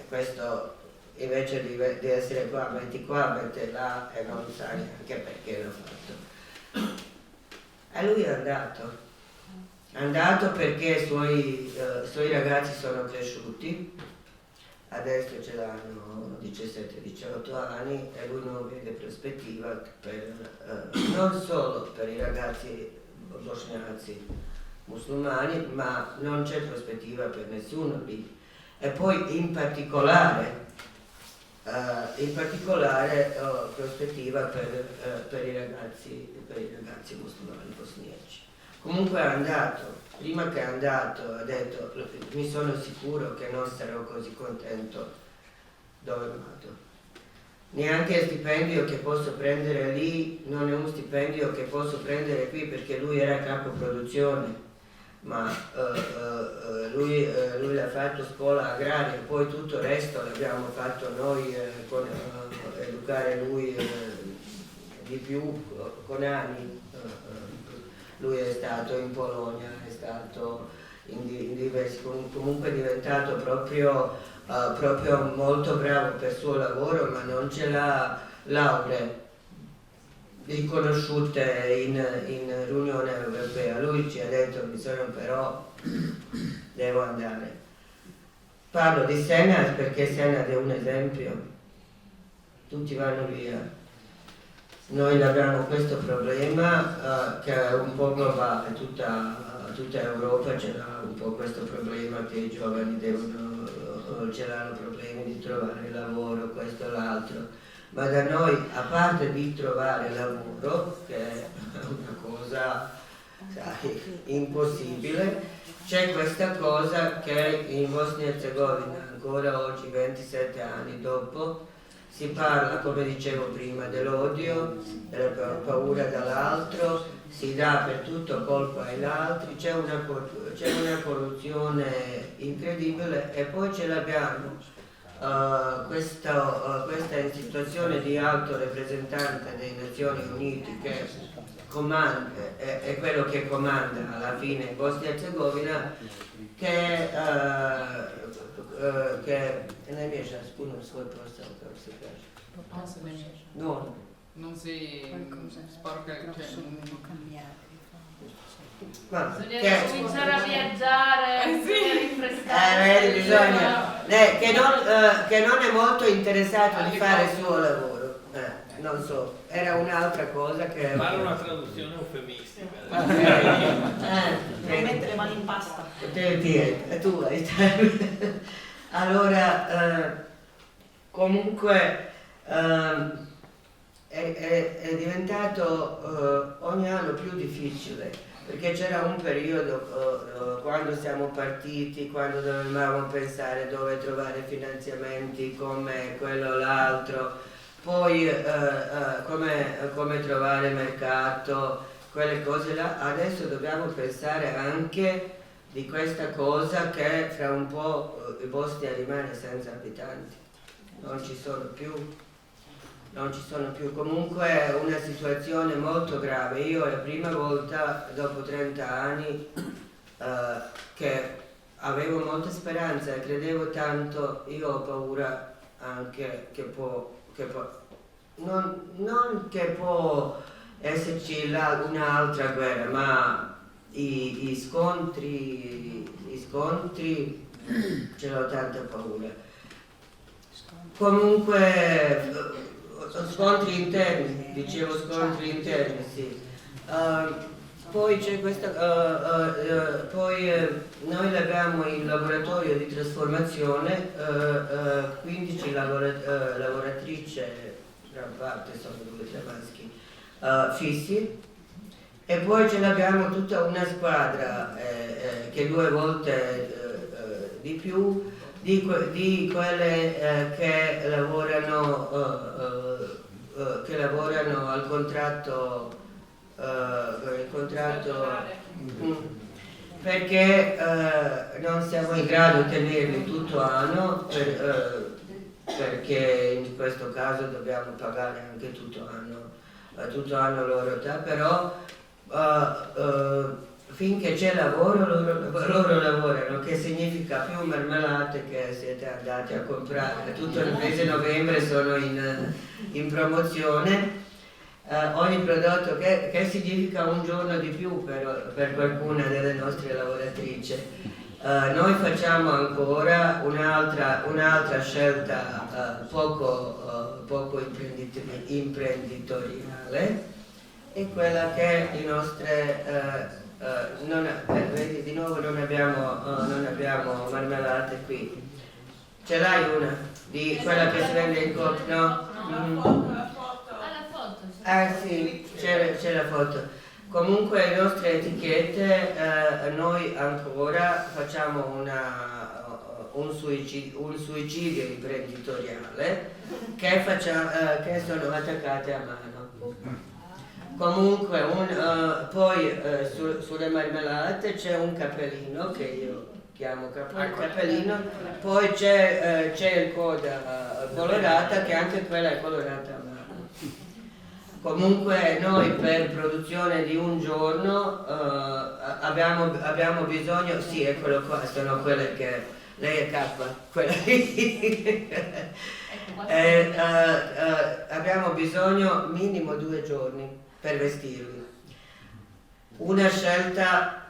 C: questo invece di essere qua, metti là e non sa neanche perché l'ho fatto. E lui è andato perché i suoi ragazzi sono cresciuti, adesso ce l'hanno 17-18 anni e lui non vede prospettiva non solo per i ragazzi bosniaci musulmani, ma non c'è prospettiva per nessuno lì. E poi in particolare prospettiva per i ragazzi musulmani bosniaci. Comunque è andato. Prima che è andato ha detto: mi sono sicuro che non sarò così contento dove vado. Neanche il stipendio che posso prendere lì non è un stipendio che posso prendere qui, perché lui era capo produzione, ma lui ha fatto scuola agraria, poi tutto il resto l'abbiamo fatto noi, educare lui di più con anni. Lui è stato in Polonia, è stato in diversi, comunque è diventato proprio molto bravo per il suo lavoro, ma non ce l'ha lauree riconosciute in Unione Europea. Lui ci ha detto: però devo andare. Parlo di Senad perché Senad è un esempio, tutti vanno via. Noi abbiamo questo problema che è un po' globale, tutta Europa ce l'ha un po' questo problema, che i giovani ce l'hanno problemi di trovare lavoro, questo e l'altro, ma da noi, a parte di trovare lavoro, che è una cosa impossibile, c'è questa cosa che in Bosnia e Erzegovina ancora oggi, 27 anni dopo, si parla, come dicevo prima, dell'odio, della paura dall'altro, si dà per tutto colpa agli altri, c'è una corruzione incredibile, e poi ce l'abbiamo questa situazione di alto rappresentante delle Nazioni Unite che comanda, è quello che comanda alla fine in Bosnia e Erzegovina, che ne riesce a spune svoj posao, kako se kaže.
D: Non si sporca,
F: Bisogna cominciare a viaggiare, a rinfrescare.
C: Bisogna, che non è molto interessato di fare il suo lavoro, non so, era un'altra cosa che...
B: Fare una traduzione eufemistica.
A: Mettere le mani in pasta.
C: Tu hai allora, comunque è diventato ogni anno più difficile, perché c'era un periodo quando siamo partiti, quando dovevamo pensare dove trovare finanziamenti, come quello o l'altro, poi come trovare mercato, quelle cose là. Adesso dobbiamo pensare anche di questa cosa che fra un po' Bosnia rimane senza abitanti, non ci sono più. Comunque è una situazione molto grave. Io è la prima volta dopo 30 anni che avevo molta speranza e credevo tanto. Io ho paura anche che non che può esserci un'altra guerra, ma i scontri ce l'ho tanta paura. Comunque scontri interni, sì. Poi c'è questa, noi abbiamo il laboratorio di trasformazione, 15 lavoratrici, gran parte sono 2 o 3 maschi, fissi, e poi ce l'abbiamo tutta una squadra che 2 volte di più, di quelle che lavorano al contratto, perché non siamo in grado di tenerli tutto l'anno, perché in questo caso dobbiamo pagare anche tutto l'anno loro, però finché c'è lavoro loro lavorano, che significa più marmellate che siete andati a comprare. Tutto il mese di novembre sono in promozione, ogni prodotto che significa un giorno di più per qualcuna delle nostre lavoratrici. Noi facciamo ancora un'altra scelta poco imprenditoriale, è quella che le nostre vedi, di nuovo non abbiamo marmellate qui. Ce l'hai una? Di quella che si vende in coppia? No?
F: La foto.
C: Ah sì, c'è la foto. Comunque le nostre etichette, noi ancora facciamo un suicidio imprenditoriale che sono attaccate a mano. Comunque poi sulle marmellate c'è un cappellino che io chiamo cappellino, poi c'è il coda colorata, che anche quella è colorata a mano. Comunque noi per produzione di un giorno abbiamo bisogno, sì, eccolo qua, sono quelle che lei è K, quella lì. Abbiamo bisogno minimo 2 giorni per vestirli. Una scelta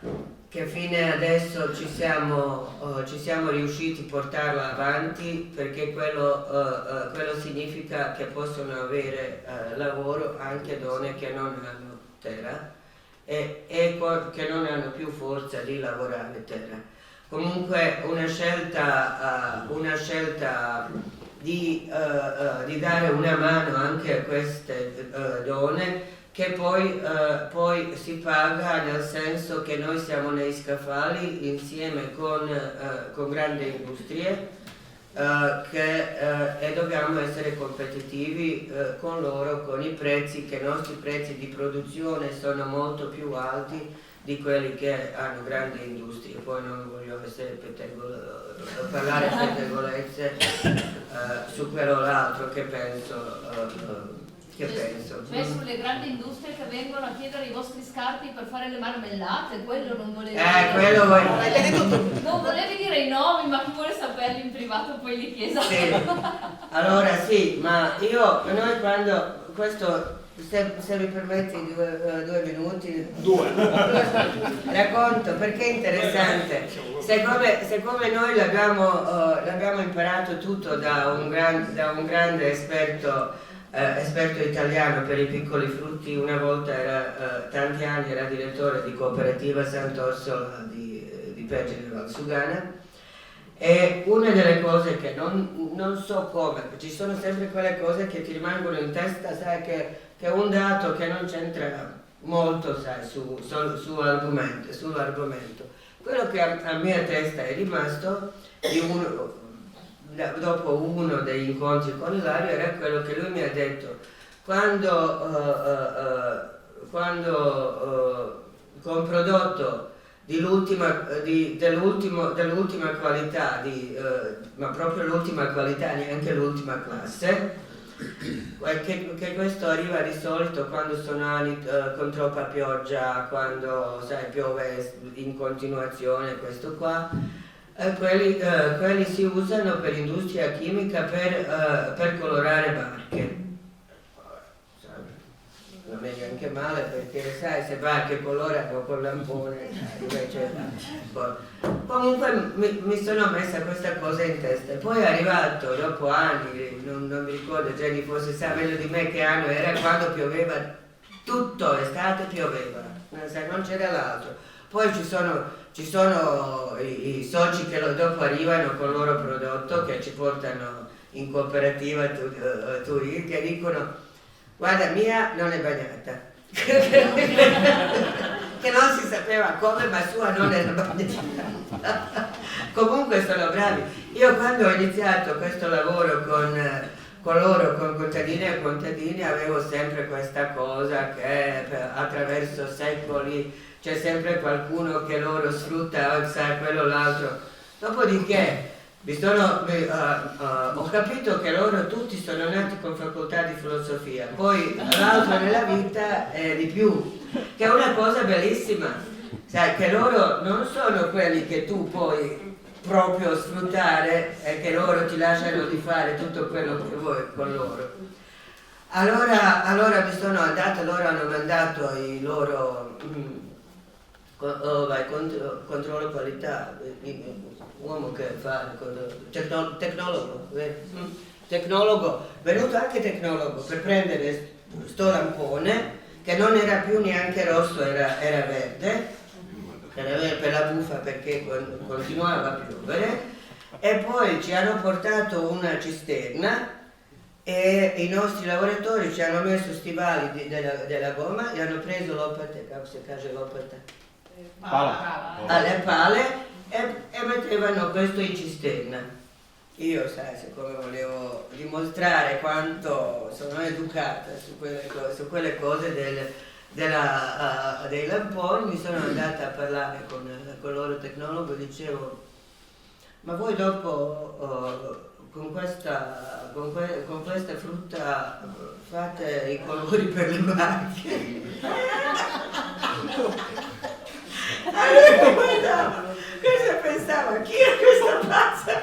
C: che fino adesso ci siamo riusciti a portarla avanti, perché quello significa che possono avere lavoro anche donne che non hanno terra e che non hanno più forza di lavorare terra. Comunque una scelta di dare una mano anche a queste donne, che poi si paga, nel senso che noi siamo nei scaffali insieme con grandi industrie e dobbiamo essere competitivi con loro, con i prezzi, che i nostri prezzi di produzione sono molto più alti di quelli che hanno grandi industrie. Poi non voglio parlare pettegolezze su quello o l'altro che penso.
F: Cioè sulle grandi industrie che vengono a chiedere i vostri scarti per fare le marmellate, quello non volevi dire.
C: Quello
F: non volevi dire i nomi, ma chi vuole saperli in privato poi li chiesa.
C: Sì. Allora sì, ma noi quando questo, se mi permetti 2 minuti, racconto, perché è interessante. Siccome noi l'abbiamo imparato tutto da un grande esperto italiano per i piccoli frutti. Una volta tanti anni era direttore di cooperativa Sant'Orsola di Pegine Valsugana, E una delle cose che non so come, ci sono sempre quelle cose che ti rimangono in testa, sai, che è un dato che non c'entra molto, sai, sull'argomento. Quello che a mia testa è rimasto dopo uno degli incontri con Ilario era quello che lui mi ha detto: quando con prodotto dell'ultima qualità, ma proprio l'ultima qualità, neanche l'ultima classe, che questo arriva di solito quando sono anni con troppa pioggia, quando, sai, piove in continuazione, questo qua, quelli si usano per industria chimica per colorare barche. Non è neanche male, perché sai, se barche colorano con lampone, invece comunque mi sono messa questa cosa in testa. E poi è arrivato dopo anni, non mi ricordo, Jenny forse sa meglio di me che anno era, quando pioveva tutto, estate pioveva, non c'era l'altro. Poi ci sono i soci che dopo arrivano con il loro prodotto, che ci portano in cooperativa Turin, che dicono: guarda, mia non è bagnata, che non si sapeva come, ma sua non era bagnata. Comunque sono bravi. Io quando ho iniziato questo lavoro con loro, con contadini e contadini, avevo sempre questa cosa che attraverso secoli c'è sempre qualcuno che loro sfrutta, sa, quello o l'altro. Dopodiché ho capito che loro tutti sono nati con facoltà di filosofia, poi l'altro nella vita è di più, che è una cosa bellissima, sai, che loro non sono quelli che tu puoi proprio sfruttare e che loro ti lasciano di fare tutto quello che vuoi con loro. Allora mi sono andata, loro hanno mandato i loro controllo qualità, uomo che fa tecnologo, venuto anche tecnologo per prendere sto lampone che non era più neanche rosso, era verde per la buffa, perché continuava a piovere, e poi ci hanno portato una cisterna e i nostri lavoratori ci hanno messo stivali della gomma e hanno preso l'operte, alle pale, e mettevano questo in cisterna. Io, sai, siccome volevo dimostrare quanto sono educata su quelle cose dei lamponi, mi sono andata a parlare con il loro tecnologo e dicevo: ma voi dopo con questa frutta fate i colori per le barche? Allora guardavo, cosa pensava? Chi è questa pazza?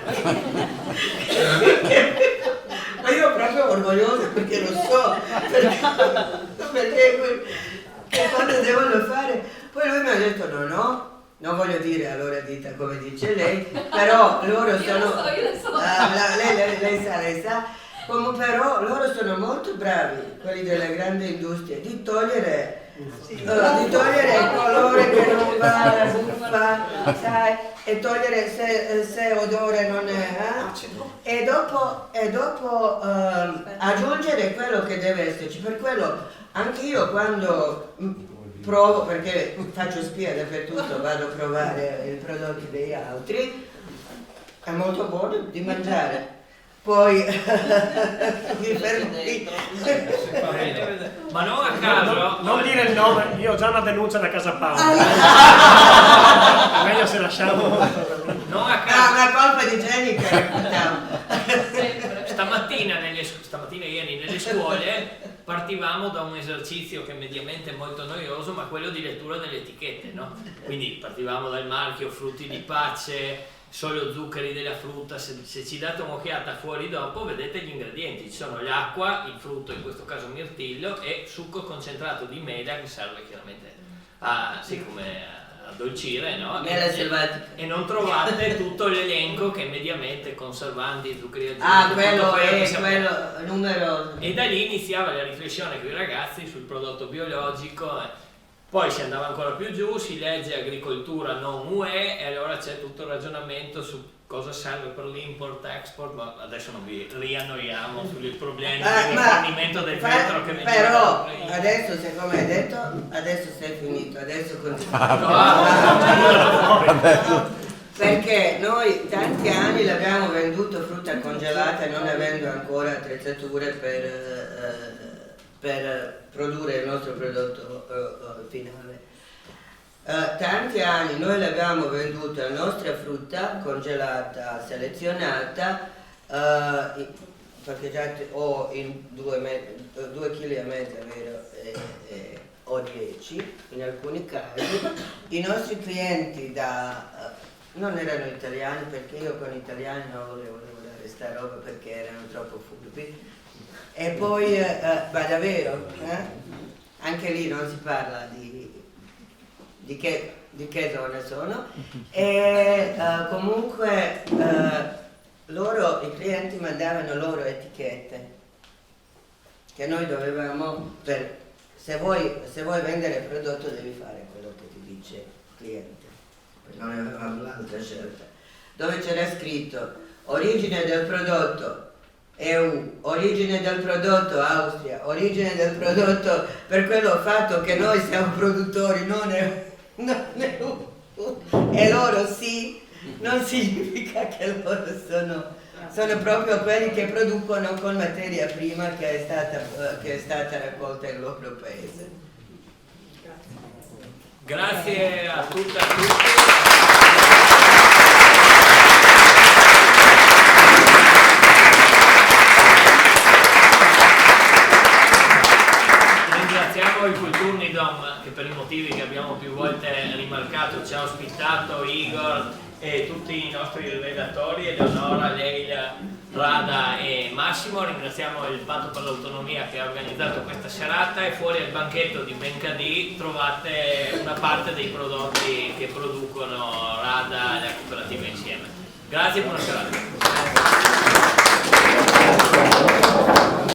C: Ma io proprio orgogliosa, perché lo so, perché che cosa devono fare. Poi lui mi ha detto: no, non voglio dire allora dita come dice lei, però loro sono... Lei sa, come però loro sono molto bravi, quelli delle grandi industrie, di togliere il colore che non va alla buffa, sai, e togliere se odore non è, e dopo aggiungere quello che deve esserci. Per quello anch'io quando provo, perché faccio spia dappertutto, vado a provare i prodotti degli altri, è molto buono di mangiare. Poi mi fermo lì.
B: Ma non a caso,
E: non dire il nome, io ho già una denuncia da Casa Paola. Meglio se lasciamo.
B: Non a caso.
C: Una colpa di Jenny che
B: Stamattina ieri nelle scuole partivamo da un esercizio che mediamente è molto noioso, ma quello di lettura delle etichette, no? Quindi partivamo dal marchio frutti di pace, solo zuccheri della frutta. Se ci date un'occhiata fuori dopo vedete gli ingredienti: ci sono l'acqua, il frutto, in questo caso mirtillo, e succo concentrato di mela, che serve chiaramente a addolcire, no? E non trovate tutto l'elenco che mediamente conservanti, zuccheri aggiunti,
C: quello numero.
B: e da lì iniziava la riflessione con i ragazzi sul prodotto biologico. Poi si andava ancora più giù, si legge agricoltura non UE e allora c'è tutto il ragionamento su cosa serve per l'import-export, ma adesso non vi riannoiamo sui problemi del fornimento del vetro che veniva
C: però adesso, siccome hai detto, adesso sei finito, adesso continua. Perché noi tanti anni l'abbiamo venduto frutta congelata non avendo ancora attrezzature per produrre il nostro prodotto finale. Tanti anni noi l'abbiamo venduta la nostra frutta congelata, selezionata, perché già ho in 2,5 kg, vero? O 10 in alcuni casi. I nostri clienti non erano italiani, perché io con gli italiani non volevo dare sta roba perché erano troppo furbi. E poi, ma davvero, anche lì non si parla di che zone sono. E comunque i clienti mandavano loro etichette che noi dovevamo, se vuoi vendere il prodotto devi fare quello che ti dice il cliente, non avevamo l'altra scelta, dove c'era scritto origine del prodotto EU, origine del prodotto Austria, origine del prodotto, per quello fatto che noi siamo produttori non EU e loro sì, non significa che loro sono proprio quelli che producono con materia prima che è stata raccolta nel nostro paese.
B: Grazie a tutte e a tutti. Ringraziamo il Kulturnidom che per i motivi che abbiamo più volte rimarcato ci ha ospitato, Igor e tutti i nostri redattori, Eleonora, Leila, Rada e Massimo. Ringraziamo il Patto per l'Autonomia che ha organizzato questa serata, e fuori al banchetto di Bencadì trovate una parte dei prodotti che producono Rada e la cooperativa insieme. Grazie e buona serata.